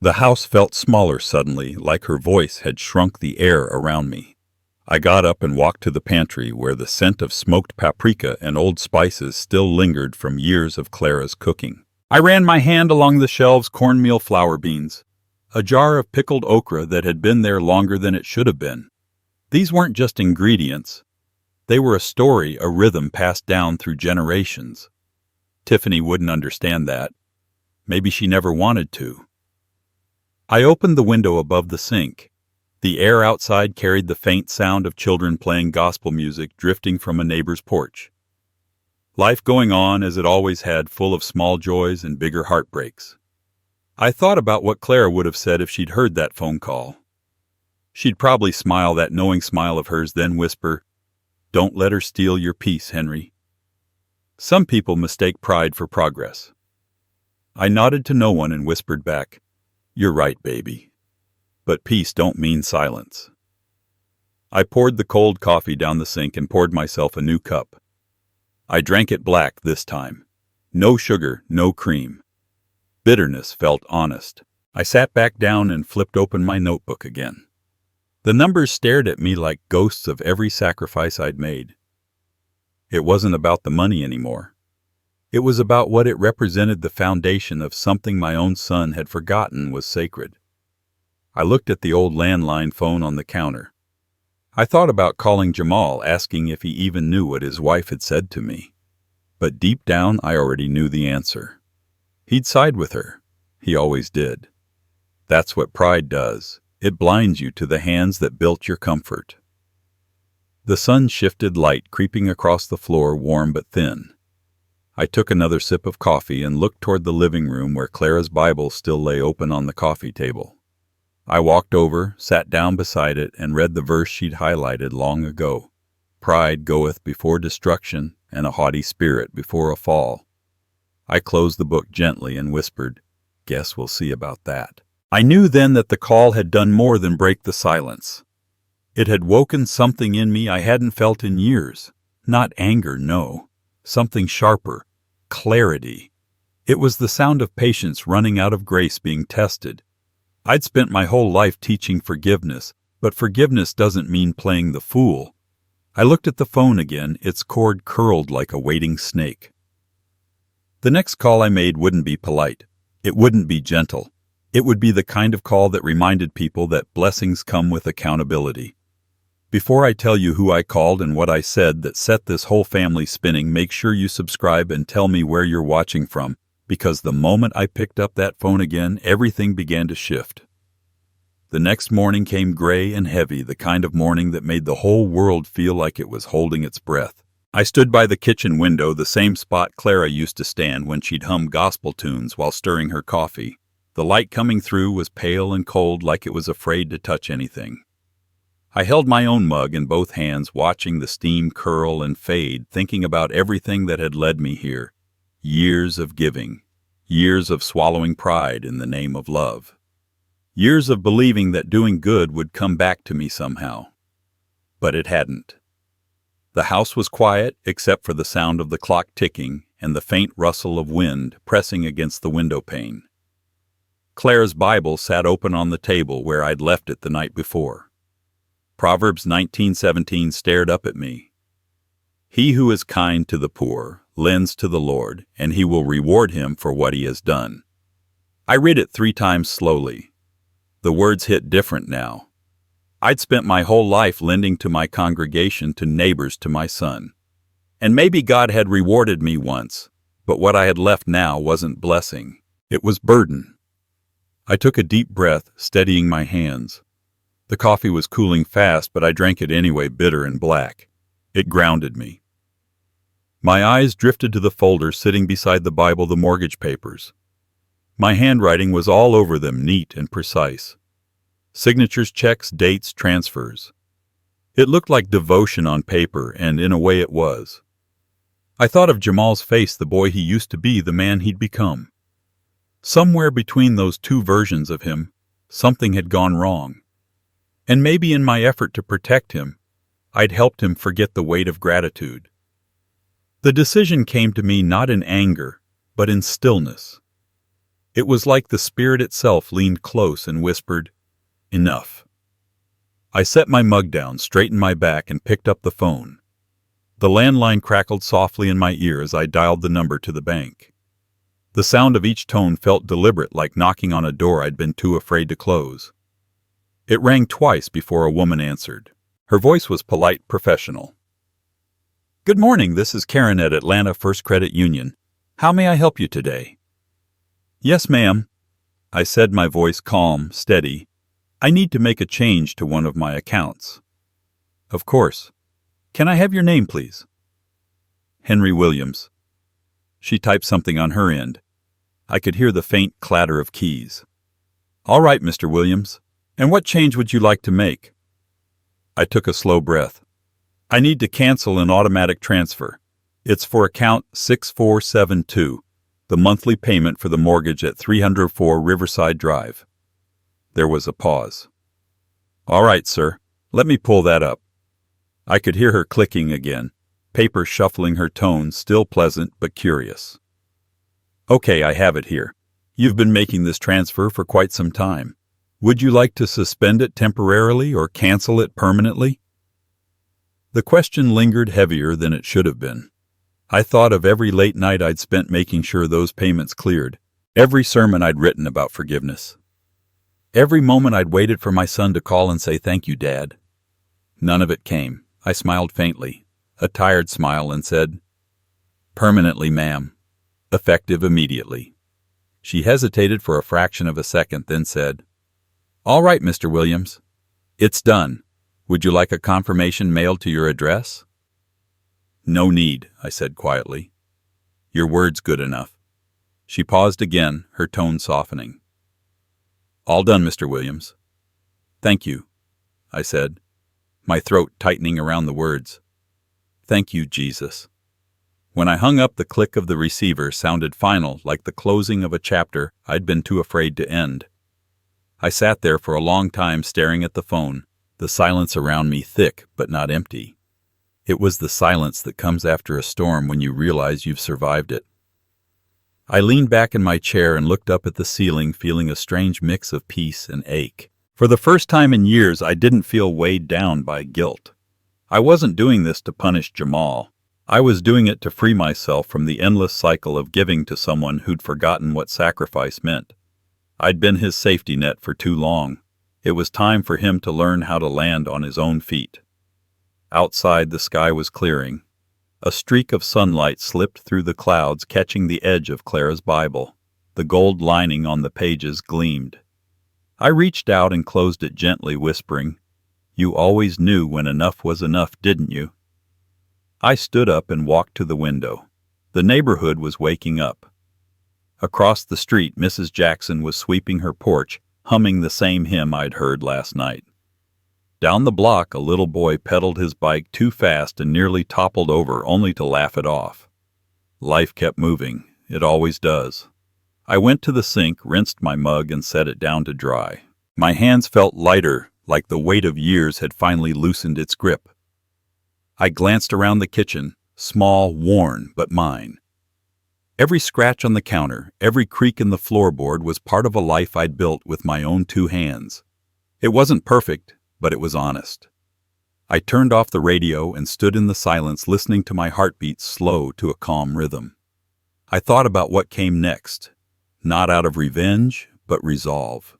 The house felt smaller suddenly, like her voice had shrunk the air around me. I got up and walked to the pantry where the scent of smoked paprika and old spices still lingered from years of Clara's cooking. I ran my hand along the shelves, cornmeal, flour beans, a jar of pickled okra that had been there longer than it should have been. These weren't just ingredients. They were a story, a rhythm passed down through generations. Tiffany wouldn't understand that. Maybe she never wanted to. I opened the window above the sink. The air outside carried the faint sound of children playing gospel music drifting from a neighbor's porch. Life going on as it always had, full of small joys and bigger heartbreaks. I thought about what Clara would have said if she'd heard that phone call. She'd probably smile that knowing smile of hers, then whisper, "Don't let her steal your peace, Henry." Some people mistake pride for progress. I nodded to no one and whispered back, "You're right, baby. But peace don't mean silence." I poured the cold coffee down the sink and poured myself a new cup. I drank it black this time. No sugar, no cream. Bitterness felt honest. I sat back down and flipped open my notebook again. The numbers stared at me like ghosts of every sacrifice I'd made. It wasn't about the money anymore. It was about what it represented, the foundation of something my own son had forgotten was sacred. I looked at the old landline phone on the counter. I thought about calling Jamal, asking if he even knew what his wife had said to me. But deep down, I already knew the answer. He'd side with her. He always did. That's what pride does. It blinds you to the hands that built your comfort. The sun shifted, light creeping across the floor, warm but thin. I took another sip of coffee and looked toward the living room where Clara's Bible still lay open on the coffee table. I walked over, sat down beside it, and read the verse she'd highlighted long ago. Pride goeth before destruction, and a haughty spirit before a fall. I closed the book gently and whispered, "Guess we'll see about that." I knew then that the call had done more than break the silence. It had woken something in me I hadn't felt in years. Not anger, no. Something sharper. Clarity. It was the sound of patience running out of grace being tested. I'd spent my whole life teaching forgiveness, but forgiveness doesn't mean playing the fool. I looked at the phone again, its cord curled like a waiting snake. The next call I made wouldn't be polite. It wouldn't be gentle. It would be the kind of call that reminded people that blessings come with accountability. Before I tell you who I called and what I said that set this whole family spinning, make sure you subscribe and tell me where you're watching from, because the moment I picked up that phone again, everything began to shift. The next morning came gray and heavy, the kind of morning that made the whole world feel like it was holding its breath. I stood by the kitchen window, the same spot Clara used to stand when she'd hum gospel tunes while stirring her coffee. The light coming through was pale and cold, like it was afraid to touch anything. I held my own mug in both hands, watching the steam curl and fade, thinking about everything that had led me here. Years of giving. Years of swallowing pride in the name of love. Years of believing that doing good would come back to me somehow. But it hadn't. The house was quiet, except for the sound of the clock ticking and the faint rustle of wind pressing against the window pane. Clara's Bible sat open on the table where I'd left it the night before. Proverbs 19:17 stared up at me. He who is kind to the poor lends to the Lord, and he will reward him for what he has done. I read it 3 times slowly. The words hit different now. I'd spent my whole life lending to my congregation, to neighbors, to my son. And maybe God had rewarded me once, but what I had left now wasn't blessing. It was burden. I took a deep breath, steadying my hands. The coffee was cooling fast, but I drank it anyway, bitter and black. It grounded me. My eyes drifted to the folder sitting beside the Bible, the mortgage papers. My handwriting was all over them, neat and precise. Signatures, checks, dates, transfers. It looked like devotion on paper, and in a way it was. I thought of Jamal's face, the boy he used to be, the man he'd become. Somewhere between those two versions of him, something had gone wrong. And maybe in my effort to protect him, I'd helped him forget the weight of gratitude. The decision came to me not in anger, but in stillness. It was like the spirit itself leaned close and whispered, "Enough." I set my mug down, straightened my back, and picked up the phone. The landline crackled softly in my ear as I dialed the number to the bank. The sound of each tone felt deliberate, like knocking on a door I'd been too afraid to close. It rang twice before a woman answered. Her voice was polite, professional. "Good morning, this is Karen at Atlanta First Credit Union. How may I help you today?" "Yes, ma'am," I said, my voice calm, steady. "I need to make a change to one of my accounts." "Of course. Can I have your name, please?" "Henry Williams." She typed something on her end. I could hear the faint clatter of keys. "All right, Mr. Williams. And what change would you like to make?" I took a slow breath. "I need to cancel an automatic transfer. It's for account 6472, the monthly payment for the mortgage at 304 Riverside Drive." There was a pause. "All right, sir. Let me pull that up." I could hear her clicking again, paper shuffling, her tone still pleasant but curious. "Okay, I have it here. You've been making this transfer for quite some time. Would you like to suspend it temporarily or cancel it permanently?" The question lingered heavier than it should have been. I thought of every late night I'd spent making sure those payments cleared, every sermon I'd written about forgiveness, every moment I'd waited for my son to call and say, "Thank you, Dad." None of it came. I smiled faintly, a tired smile, and said, "Permanently, ma'am. Effective immediately." She hesitated for a fraction of a second, then said, "All right, Mr. Williams. It's done. Would you like a confirmation mailed to your address?" "No need," I said quietly. "Your word's good enough." She paused again, her tone softening. "All done, Mr. Williams." "Thank you," I said, my throat tightening around the words. "Thank you, Jesus." When I hung up, the click of the receiver sounded final, like the closing of a chapter I'd been too afraid to end. I sat there for a long time staring at the phone, the silence around me thick but not empty. It was the silence that comes after a storm when you realize you've survived it. I leaned back in my chair and looked up at the ceiling, feeling a strange mix of peace and ache. For the first time in years, I didn't feel weighed down by guilt. I wasn't doing this to punish Jamal. I was doing it to free myself from the endless cycle of giving to someone who'd forgotten what sacrifice meant. I'd been his safety net for too long. It was time for him to learn how to land on his own feet. Outside, the sky was clearing. A streak of sunlight slipped through the clouds, catching the edge of Clara's Bible. The gold lining on the pages gleamed. I reached out and closed it gently, whispering, "You always knew when enough was enough, didn't you?" I stood up and walked to the window. The neighborhood was waking up. Across the street, Mrs. Jackson was sweeping her porch, humming the same hymn I'd heard last night. Down the block, a little boy pedaled his bike too fast and nearly toppled over, only to laugh it off. Life kept moving. It always does. I went to the sink, rinsed my mug, and set it down to dry. My hands felt lighter, like the weight of years had finally loosened its grip. I glanced around the kitchen, small, worn, but mine. Every scratch on the counter, every creak in the floorboard was part of a life I'd built with my own two hands. It wasn't perfect, but it was honest. I turned off the radio and stood in the silence, listening to my heartbeat slow to a calm rhythm. I thought about what came next. Not out of revenge, but resolve.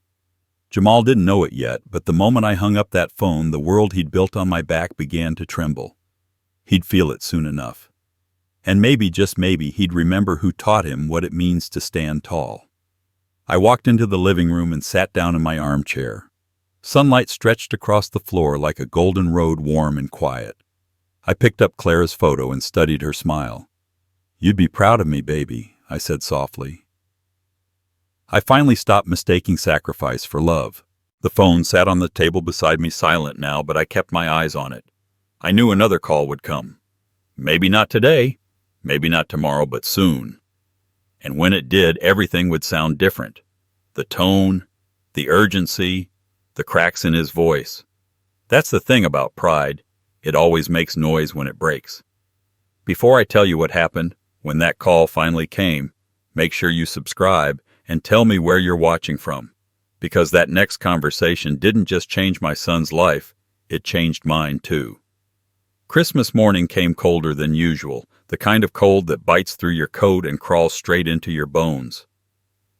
Jamal didn't know it yet, but the moment I hung up that phone, the world he'd built on my back began to tremble. He'd feel it soon enough. And maybe, just maybe, he'd remember who taught him what it means to stand tall. I walked into the living room and sat down in my armchair. Sunlight stretched across the floor like a golden road, warm and quiet. I picked up Clara's photo and studied her smile. "You'd be proud of me, baby," I said softly. I finally stopped mistaking sacrifice for love. The phone sat on the table beside me, silent now, but I kept my eyes on it. I knew another call would come. Maybe not today, Maybe not tomorrow, but soon. And when it did, everything would sound different. The tone, the urgency, the cracks in his voice. That's the thing about pride. It always makes noise when it breaks. Before I tell you what happened, when that call finally came, make sure you subscribe and tell me where you're watching from. Because that next conversation didn't just change my son's life, it changed mine too. Christmas morning came colder than usual, the kind of cold that bites through your coat and crawls straight into your bones.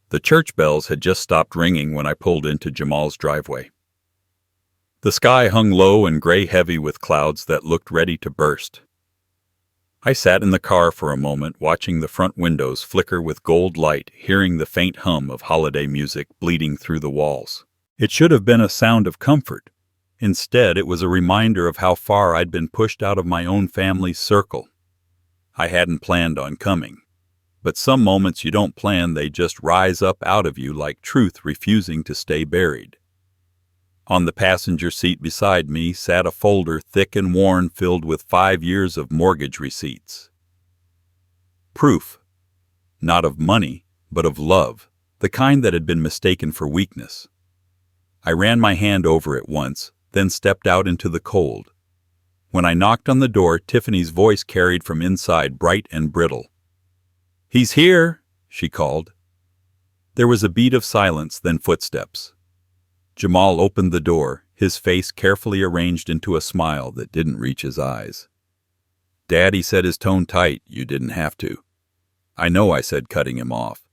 The church bells had just stopped ringing when I pulled into Jamal's driveway. The sky hung low and gray-heavy with clouds that looked ready to burst. I sat in the car for a moment, watching the front windows flicker with gold light, hearing the faint hum of holiday music bleeding through the walls. It should have been a sound of comfort. Instead, it was a reminder of how far I'd been pushed out of my own family's circle. I hadn't planned on coming. But some moments you don't plan, they just rise up out of you like truth refusing to stay buried. On the passenger seat beside me sat a folder thick and worn filled with 5 years of mortgage receipts. Proof. Not of money, but of love, the kind that had been mistaken for weakness. I ran my hand over it once, then stepped out into the cold. When I knocked on the door, Tiffany's voice carried from inside, bright and brittle. "He's here," she called. There was a beat of silence, then footsteps. Jamal opened the door, his face carefully arranged into a smile that didn't reach his eyes. "Dad," he said, his tone tight, "you didn't have to." "I know," I said, cutting him off.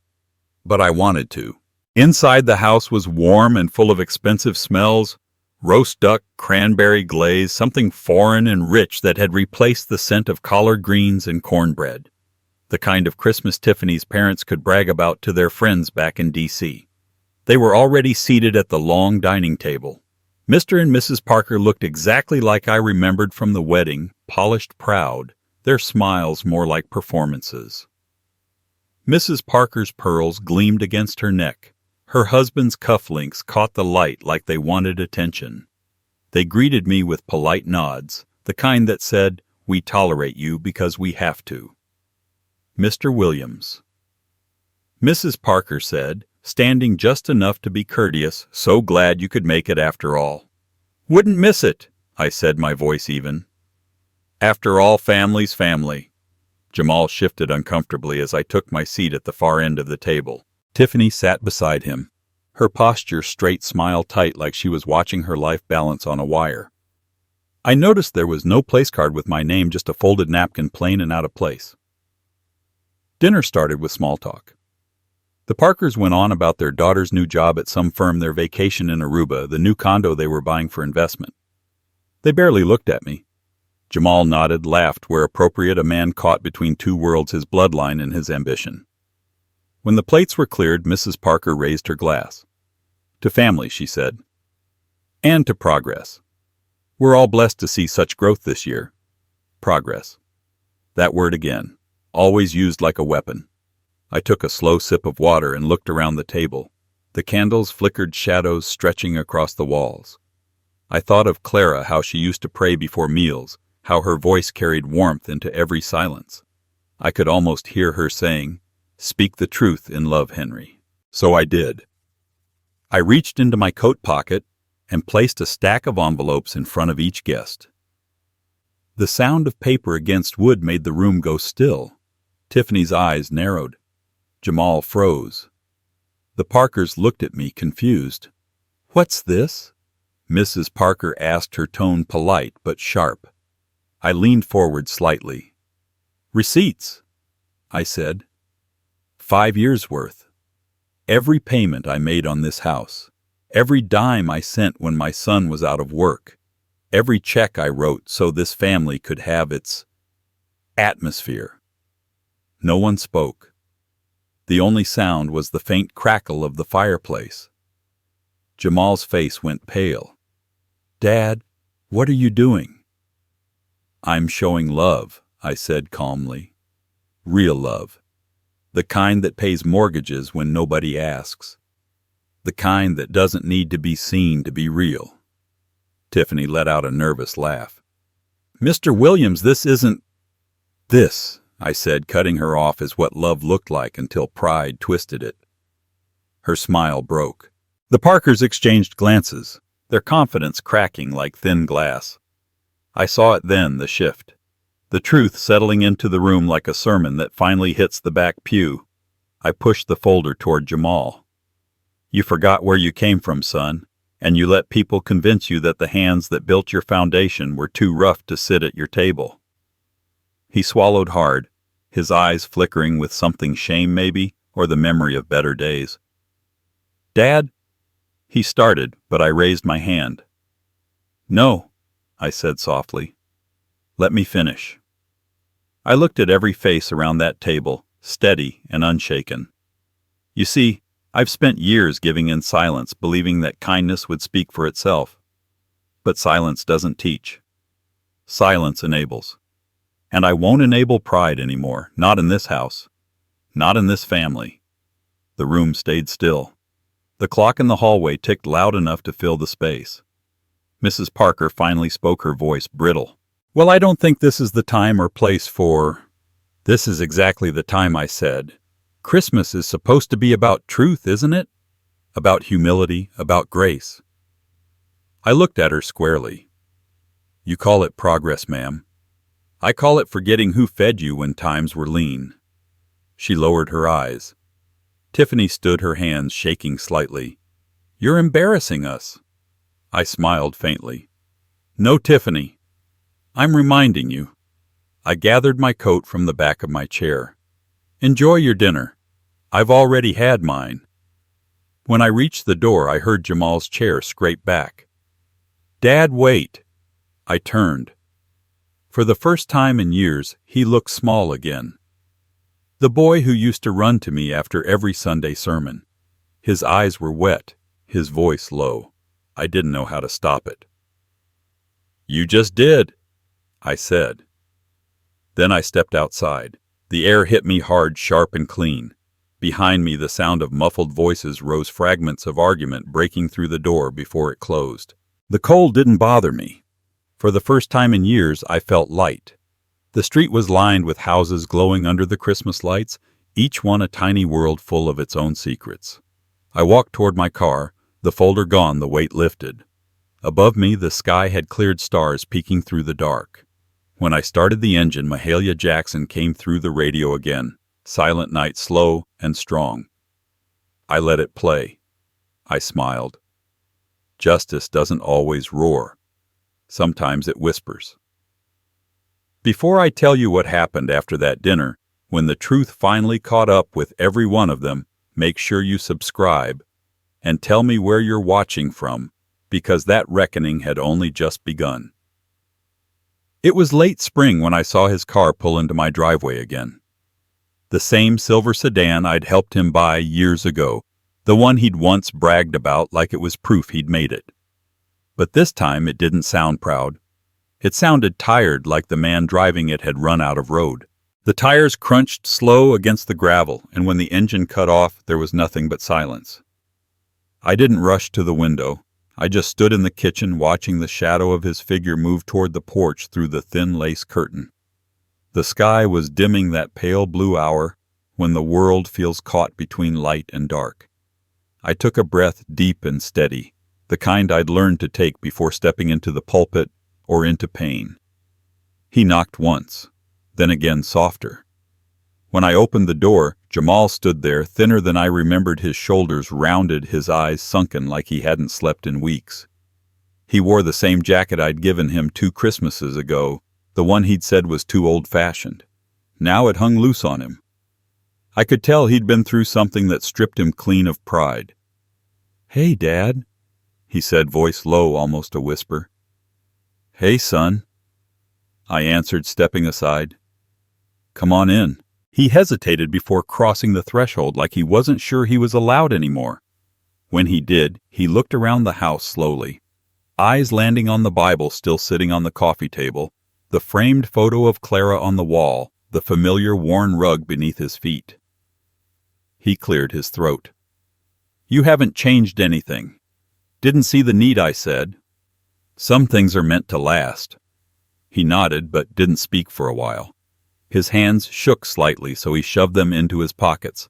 "But I wanted to." Inside the house was warm and full of expensive smells. Roast duck, cranberry glaze, something foreign and rich that had replaced the scent of collard greens and cornbread. The kind of Christmas Tiffany's parents could brag about to their friends back in D.C. They were already seated at the long dining table. Mr. and Mrs. Parker looked exactly like I remembered from the wedding, polished proud, their smiles more like performances. Mrs. Parker's pearls gleamed against her neck. Her husband's cufflinks caught the light like they wanted attention. They greeted me with polite nods, the kind that said, "We tolerate you because we have to." "Mr. Williams." Mrs. Parker said, standing just enough to be courteous, "So glad you could make it after all." "Wouldn't miss it," I said, my voice even. "After all, family's family." Jamal shifted uncomfortably as I took my seat at the far end of the table. Tiffany sat beside him, her posture straight, smile tight, like she was watching her life balance on a wire. I noticed there was no place card with my name, just a folded napkin, plain and out of place. Dinner started with small talk. The Parkers went on about their daughter's new job at some firm, their vacation in Aruba, the new condo they were buying for investment. They barely looked at me. Jamal nodded, laughed where appropriate, a man caught between two worlds, his bloodline and his ambition. When the plates were cleared, Mrs. Parker raised her glass. "To family," she said. "And to progress. We're all blessed to see such growth this year." Progress. That word again, always used like a weapon. I took a slow sip of water and looked around the table. The candles flickered shadows stretching across the walls. I thought of Clara, how she used to pray before meals, how her voice carried warmth into every silence. I could almost hear her saying, "Speak the truth in love, Henry." So I did. I reached into my coat pocket and placed a stack of envelopes in front of each guest. The sound of paper against wood made the room go still. Tiffany's eyes narrowed. Jamal froze. The Parkers looked at me, confused. "What's this?" Mrs. Parker asked, her tone polite but sharp. I leaned forward slightly. "Receipts," I said. 5 years' worth. Every payment I made on this house. Every dime I sent when my son was out of work. Every check I wrote so this family could have its atmosphere. No one spoke. The only sound was the faint crackle of the fireplace. Jamal's face went pale. "Dad, what are you doing?" "I'm showing love," I said calmly. "Real love. The kind that pays mortgages when nobody asks. The kind that doesn't need to be seen to be real." Tiffany let out a nervous laugh. "Mr. Williams, this isn't—" "This," I said, cutting her off as what love looked like until pride twisted it. Her smile broke. The Parkers exchanged glances, their confidence cracking like thin glass. I saw it then, the shift. The truth settling into the room like a sermon that finally hits the back pew. I pushed the folder toward Jamal. You forgot where you came from, son, and you let people convince you that the hands that built your foundation were too rough to sit at your table. He swallowed hard, his eyes flickering with something shame maybe, or the memory of better days. Dad? He started, but I raised my hand. No, I said softly. Let me finish. I looked at every face around that table, steady and unshaken. You see, I've spent years giving in silence, believing that kindness would speak for itself. But silence doesn't teach. Silence enables. And I won't enable pride anymore, not in this house. Not in this family. The room stayed still. The clock in the hallway ticked loud enough to fill the space. Mrs. Parker finally spoke, her voice brittle. Well, I don't think this is the time or place for... This is exactly the time, I said. Christmas is supposed to be about truth, isn't it? About humility, about grace. I looked at her squarely. You call it progress, ma'am. I call it forgetting who fed you when times were lean. She lowered her eyes. Tiffany stood, her hands shaking slightly. You're embarrassing us. I smiled faintly. No, Tiffany. I'm reminding you. I gathered my coat from the back of my chair. Enjoy your dinner. I've already had mine. When I reached the door, I heard Jamal's chair scrape back. Dad, wait. I turned. For the first time in years, he looked small again. The boy who used to run to me after every Sunday sermon. His eyes were wet, his voice low. I didn't know how to stop it. You just did, I said. Then I stepped outside. The air hit me hard, sharp and clean. Behind me, the sound of muffled voices rose, fragments of argument breaking through the door before it closed. The cold didn't bother me. For the first time in years, I felt light. The street was lined with houses glowing under the Christmas lights, each one a tiny world full of its own secrets. I walked toward my car, the folder gone, the weight lifted. Above me, the sky had cleared, stars peeking through the dark. When I started the engine, Mahalia Jackson came through the radio again, Silent Night, slow and strong. I let it play. I smiled. Justice doesn't always roar. Sometimes it whispers. Before I tell you what happened after that dinner, when the truth finally caught up with every one of them, make sure you subscribe and tell me where you're watching from, because that reckoning had only just begun. It was late spring when I saw his car pull into my driveway again. The same silver sedan I'd helped him buy years ago, the one he'd once bragged about like it was proof he'd made it. But this time it didn't sound proud. It sounded tired, like the man driving it had run out of road. The tires crunched slow against the gravel, and when the engine cut off, there was nothing but silence. I didn't rush to the window. I just stood in the kitchen watching the shadow of his figure move toward the porch through the thin lace curtain. The sky was dimming, that pale blue hour when the world feels caught between light and dark. I took a breath, deep and steady, the kind I'd learned to take before stepping into the pulpit or into pain. He knocked once, then again softer. When I opened the door, Jamal stood there, thinner than I remembered, his shoulders rounded, his eyes sunken like he hadn't slept in weeks. He wore the same jacket I'd given him 2 Christmases ago, the one he'd said was too old-fashioned. Now it hung loose on him. I could tell he'd been through something that stripped him clean of pride. "Hey, Dad," he said, voice low, almost a whisper. "Hey, son," I answered, stepping aside. "Come on in." He hesitated before crossing the threshold, like he wasn't sure he was allowed anymore. When he did, he looked around the house slowly, eyes landing on the Bible still sitting on the coffee table, the framed photo of Clara on the wall, the familiar worn rug beneath his feet. He cleared his throat. "You haven't changed anything." "Didn't see the need," I said. "Some things are meant to last." He nodded, but didn't speak for a while. His hands shook slightly, so he shoved them into his pockets.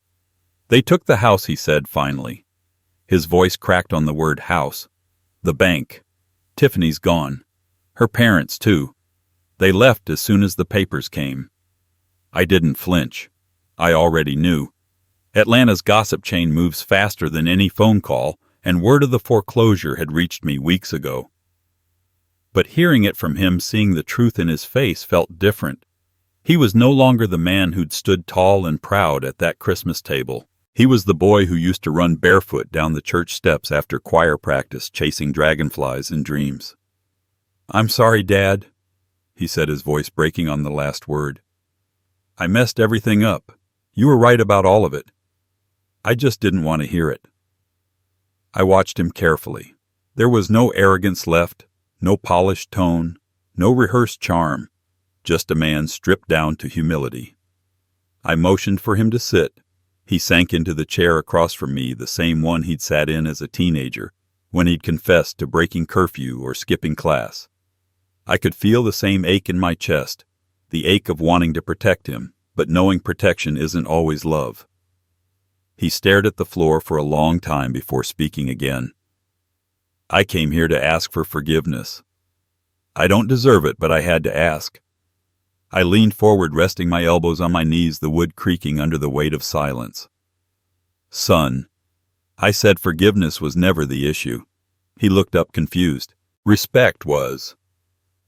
"They took the house," he said finally. His voice cracked on the word house. "The bank. Tiffany's gone. Her parents, too. They left as soon as the papers came." I didn't flinch. I already knew. Atlanta's gossip chain moves faster than any phone call, and word of the foreclosure had reached me weeks ago. But hearing it from him, seeing the truth in his face, felt different. He was no longer the man who'd stood tall and proud at that Christmas table. He was the boy who used to run barefoot down the church steps after choir practice, chasing dragonflies in dreams. "I'm sorry, Dad," he said, his voice breaking on the last word. "I messed everything up. You were right about all of it. I just didn't want to hear it." I watched him carefully. There was no arrogance left, no polished tone, no rehearsed charm, just a man stripped down to humility. I motioned for him to sit. He sank into the chair across from me, the same one he'd sat in as a teenager, when he'd confessed to breaking curfew or skipping class. I could feel the same ache in my chest, the ache of wanting to protect him, but knowing protection isn't always love. He stared at the floor for a long time before speaking again. "I came here to ask for forgiveness. I don't deserve it, but I had to ask." I leaned forward, resting my elbows on my knees, the wood creaking under the weight of silence. "Son," I said, forgiveness was never the issue. He looked up confused. Respect was.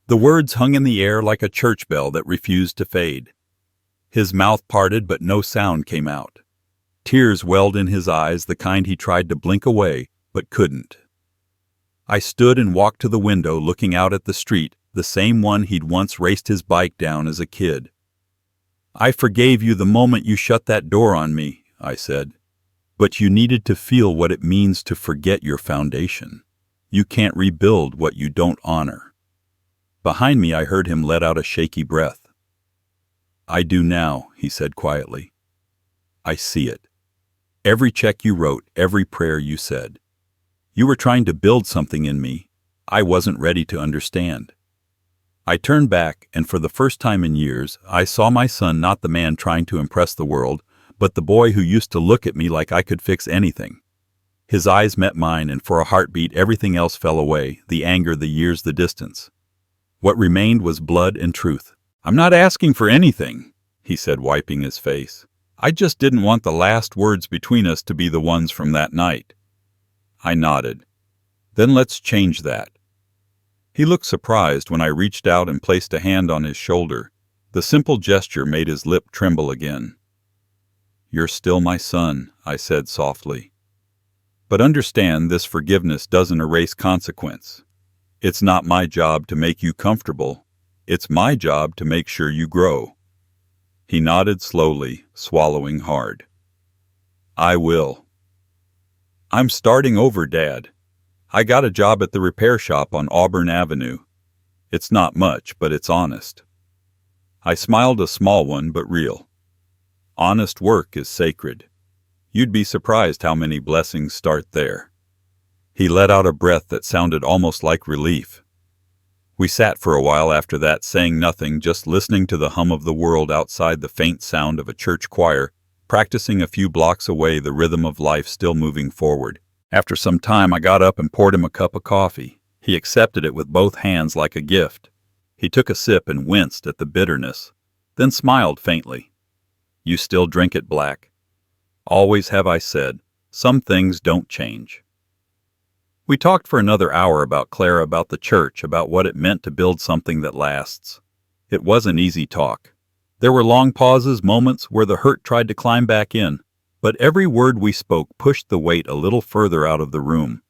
The words hung in the air like a church bell that refused to fade. His mouth parted, but no sound came out. Tears welled in his eyes, the kind he tried to blink away, but couldn't. I stood and walked to the window, looking out at the street, the same one he'd once raced his bike down as a kid. "I forgave you the moment you shut that door on me," I said. "But you needed to feel what it means to forget your foundation. You can't rebuild what you don't honor." Behind me I heard him let out a shaky breath. "I do now," he said quietly. "I see it. Every check you wrote, every prayer you said. You were trying to build something in me I wasn't ready to understand." I turned back, and for the first time in years, I saw my son not the man trying to impress the world, but the boy who used to look at me like I could fix anything. His eyes met mine, and for a heartbeat everything else fell away, the anger, the years, the distance. What remained was blood and truth. "I'm not asking for anything," he said, wiping his face. "I just didn't want the last words between us to be the ones from that night." I nodded. "Then let's change that." He looked surprised when I reached out and placed a hand on his shoulder. The simple gesture made his lip tremble again. "You're still my son," I said softly. "But understand, this forgiveness doesn't erase consequence. It's not my job to make you comfortable. It's my job to make sure you grow." He nodded slowly, swallowing hard. "I will." "I'm starting over, Dad. I got a job at the repair shop on Auburn Avenue. It's not much, but it's honest." I smiled, a small one, but real. Honest work is sacred. You'd be surprised how many blessings start there. He let out a breath that sounded almost like relief. We sat for a while after that, saying nothing, just listening to the hum of the world outside, the faint sound of a church choir, practicing a few blocks away, the rhythm of life still moving forward. After some time, I got up and poured him a cup of coffee. He accepted it with both hands like a gift. He took a sip and winced at the bitterness, then smiled faintly. "You still drink it black." "Always have," I said. "Some things don't change." We talked for another hour about Clara, about the church, about what it meant to build something that lasts. It wasn't easy talk. There were long pauses, moments where the hurt tried to climb back in. But every word we spoke pushed the weight a little further out of the room.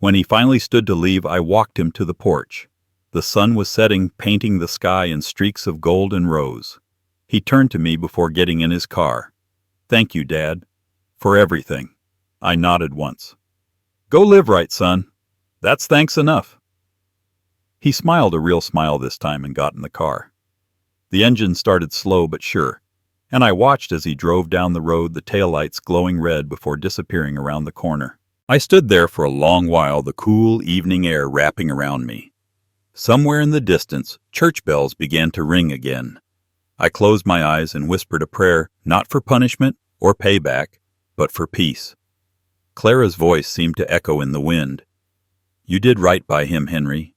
When he finally stood to leave, I walked him to the porch. The sun was setting, painting the sky in streaks of gold and rose. He turned to me before getting in his car. "Thank you, Dad, for everything." I nodded once. "Go live right, son. That's thanks enough." He smiled, a real smile this time, and got in the car. The engine started slow but sure, and I watched as he drove down the road, the taillights glowing red before disappearing around the corner. I stood there for a long while, the cool evening air wrapping around me. Somewhere in the distance, church bells began to ring again. I closed my eyes and whispered a prayer, not for punishment or payback, but for peace. Clara's voice seemed to echo in the wind. "You did right by him, Henry.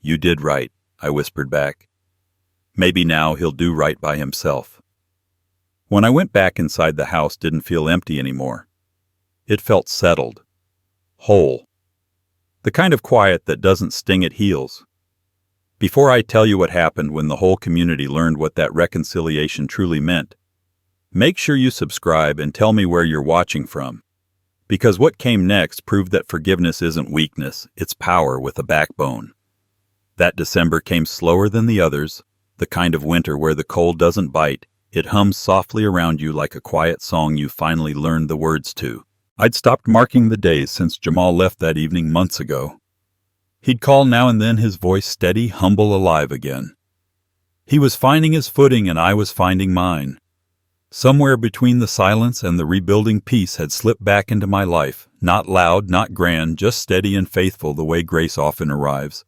You did right," I whispered back. "Maybe now he'll do right by himself." When I went back inside, the house didn't feel empty anymore. It felt settled, whole. The kind of quiet that doesn't sting, it heals. Before I tell you what happened when the whole community learned what that reconciliation truly meant, make sure you subscribe and tell me where you're watching from. Because what came next proved that forgiveness isn't weakness, it's power with a backbone. That December came slower than the others, the kind of winter where the cold doesn't bite, it hums softly around you like a quiet song you finally learned the words to. I'd stopped marking the days since Jamal left that evening months ago. He'd call now and then, his voice steady, humble, alive again. He was finding his footing and I was finding mine. Somewhere between the silence and the rebuilding peace had slipped back into my life, not loud, not grand, just steady and faithful the way grace often arrives.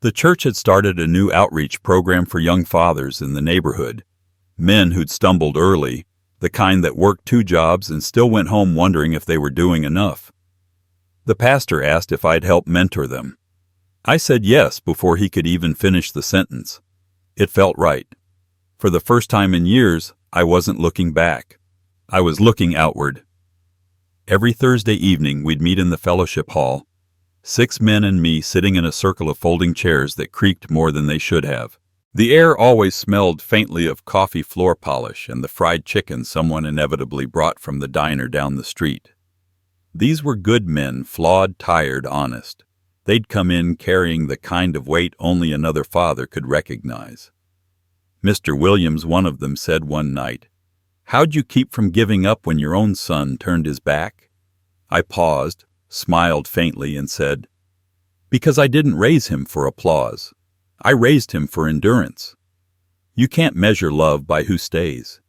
The church had started a new outreach program for young fathers in the neighborhood, men who'd stumbled early, the kind that worked 2 jobs and still went home wondering if they were doing enough. The pastor asked if I'd help mentor them. I said yes before he could even finish the sentence. It felt right. For the first time in years, I wasn't looking back. I was looking outward. Every Thursday evening, we'd meet in the fellowship hall, 6 men and me sitting in a circle of folding chairs that creaked more than they should have. The air always smelled faintly of coffee floor polish and the fried chicken someone inevitably brought from the diner down the street. These were good men, flawed, tired, honest. They'd come in carrying the kind of weight only another father could recognize. Mr. Williams, one of them, said one night, "How'd you keep from giving up when your own son turned his back?" I paused, smiled faintly, and said, "Because I didn't raise him for applause. I raised him for endurance. You can't measure love by who stays.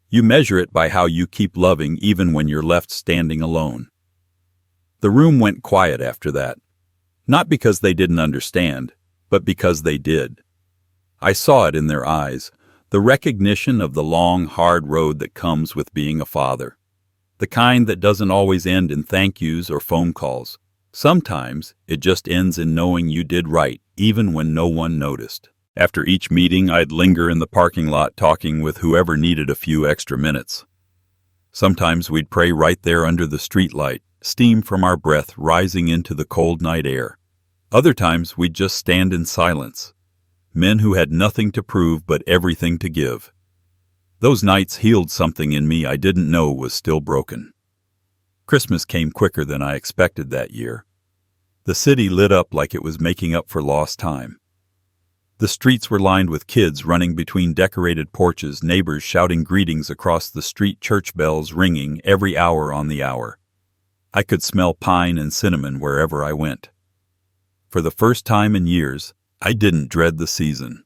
You measure it by how you keep loving even when you're left standing alone." The room went quiet after that, not because they didn't understand, but because they did. I saw it in their eyes, the recognition of the long, hard road that comes with being a father, the kind that doesn't always end in thank yous or phone calls. Sometimes it just ends in knowing you did right, even when no one noticed. After each meeting, I'd linger in the parking lot talking with whoever needed a few extra minutes. Sometimes we'd pray right there under the streetlight, steam from our breath rising into the cold night air. Other times we'd just stand in silence, men who had nothing to prove but everything to give. Those nights healed something in me I didn't know was still broken. Christmas came quicker than I expected that year. The city lit up like it was making up for lost time. The streets were lined with kids running between decorated porches, neighbors shouting greetings across the street, church bells ringing every hour on the hour. I could smell pine and cinnamon wherever I went. For the first time in years, I didn't dread the season.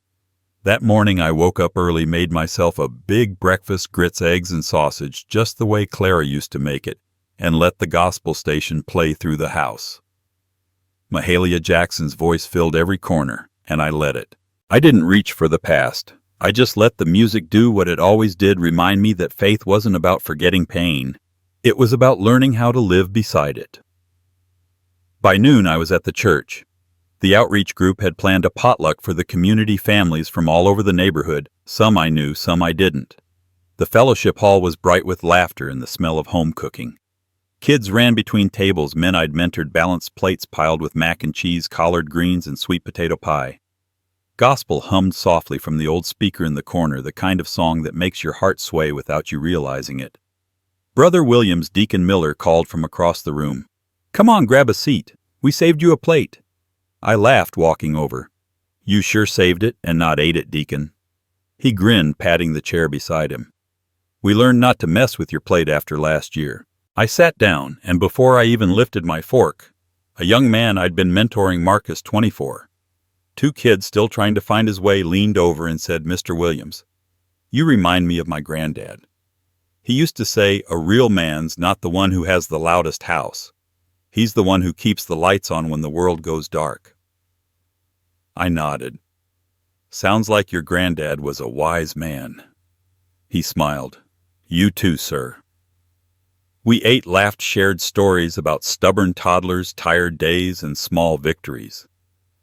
That morning I woke up early, made myself a big breakfast, grits, eggs, and sausage, just the way Clara used to make it, and let the gospel station play through the house. Mahalia Jackson's voice filled every corner, and I let it. I didn't reach for the past. I just let the music do what it always did, remind me that faith wasn't about forgetting pain. It was about learning how to live beside it. By noon, I was at the church. The outreach group had planned a potluck for the community, families from all over the neighborhood. Some I knew, some I didn't. The fellowship hall was bright with laughter and the smell of home cooking. Kids ran between tables, men I'd mentored balanced plates piled with mac and cheese, collard greens, and sweet potato pie. Gospel hummed softly from the old speaker in the corner, the kind of song that makes your heart sway without you realizing it. Brother Williams, Deacon Miller, called from across the room, "Come on, grab a seat. We saved you a plate." I laughed, walking over. "You sure saved it and not ate it, Deacon." He grinned, patting the chair beside him. "We learned not to mess with your plate after last year." I sat down, and before I even lifted my fork, a young man I'd been mentoring, Marcus, 24, 2 kids still trying to find his way, leaned over and said, "Mr. Williams, you remind me of my granddad. He used to say, a real man's not the one who has the loudest house. He's the one who keeps the lights on when the world goes dark." I nodded. Sounds like your granddad was a wise man." He smiled. "You too, sir." We ate, laughed, shared stories about stubborn toddlers, tired days, and small victories.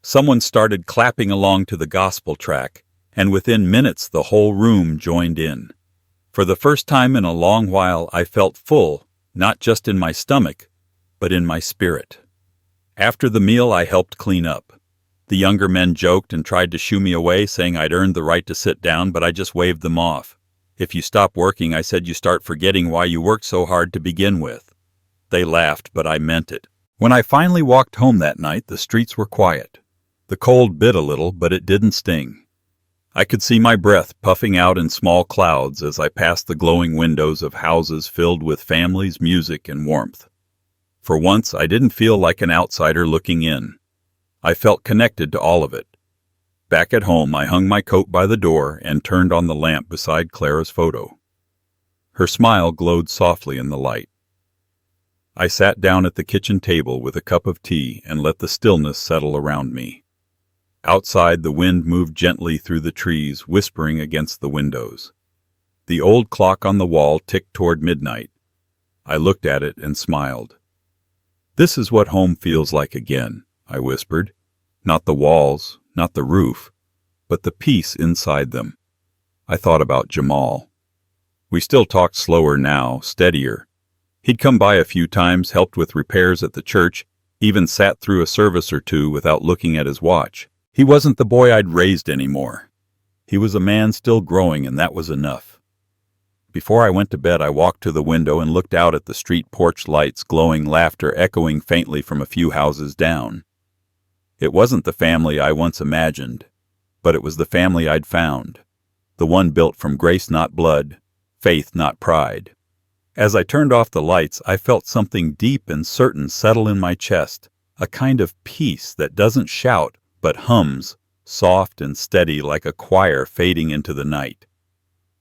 Someone started clapping along to the gospel track, and within minutes the whole room joined in. For the first time in a long while, I felt full, not just in my stomach, but in my spirit. After the meal, I helped clean up. The younger men joked and tried to shoo me away, saying I'd earned the right to sit down, but I just waved them off. "If you stop working," I said, "you start forgetting why you worked so hard to begin with." They laughed, but I meant it. When I finally walked home that night, the streets were quiet. The cold bit a little, but it didn't sting. I could see my breath puffing out in small clouds as I passed the glowing windows of houses filled with families, music, and warmth. For once, I didn't feel like an outsider looking in. I felt connected to all of it. Back at home, I hung my coat by the door and turned on the lamp beside Clara's photo. Her smile glowed softly in the light. I sat down at the kitchen table with a cup of tea and let the stillness settle around me. Outside, the wind moved gently through the trees, whispering against the windows. The old clock on the wall ticked toward midnight. I looked at it and smiled. "This is what home feels like again," I whispered. "Not the walls, not the roof, but the peace inside them." I thought about Jamal. We still talked slower now, steadier. He'd come by a few times, helped with repairs at the church, even sat through a service or two without looking at his watch. He wasn't the boy I'd raised anymore. He was a man still growing, and that was enough. Before I went to bed, I walked to the window and looked out at the street porch lights, glowing, laughter echoing faintly from a few houses down. It wasn't the family I once imagined, but it was the family I'd found, the one built from grace, not blood, faith, not pride. As I turned off the lights, I felt something deep and certain settle in my chest, a kind of peace that doesn't shout, but hums, soft and steady like a choir fading into the night.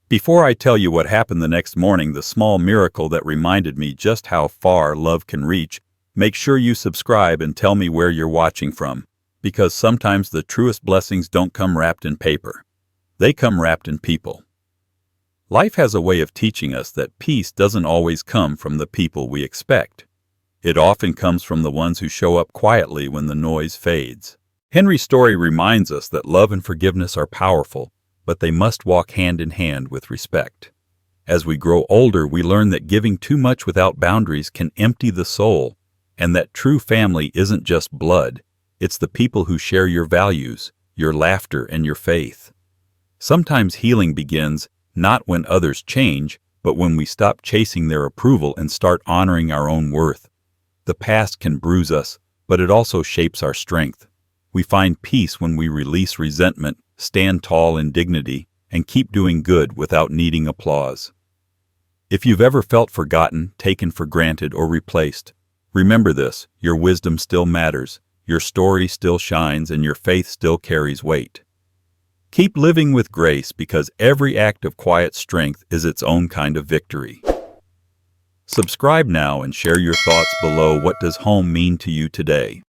Before I tell you what happened the next morning, the small miracle that reminded me just how far love can reach, make sure you subscribe and tell me where you're watching from, because sometimes the truest blessings don't come wrapped in paper. They come wrapped in people. Life has a way of teaching us that peace doesn't always come from the people we expect. It often comes from the ones who show up quietly when the noise fades. Henry's story reminds us that love and forgiveness are powerful, but they must walk hand in hand with respect. As we grow older, we learn that giving too much without boundaries can empty the soul, and that true family isn't just blood. It's the people who share your values, your laughter, and your faith. Sometimes healing begins not when others change, but when we stop chasing their approval and start honoring our own worth. The past can bruise us, but it also shapes our strength. We find peace when we release resentment, stand tall in dignity, and keep doing good without needing applause. If you've ever felt forgotten, taken for granted, or replaced, remember this: your wisdom still matters, your story still shines, and your faith still carries weight. Keep living with grace, because every act of quiet strength is its own kind of victory. Subscribe now and share your thoughts below. What does home mean to you today?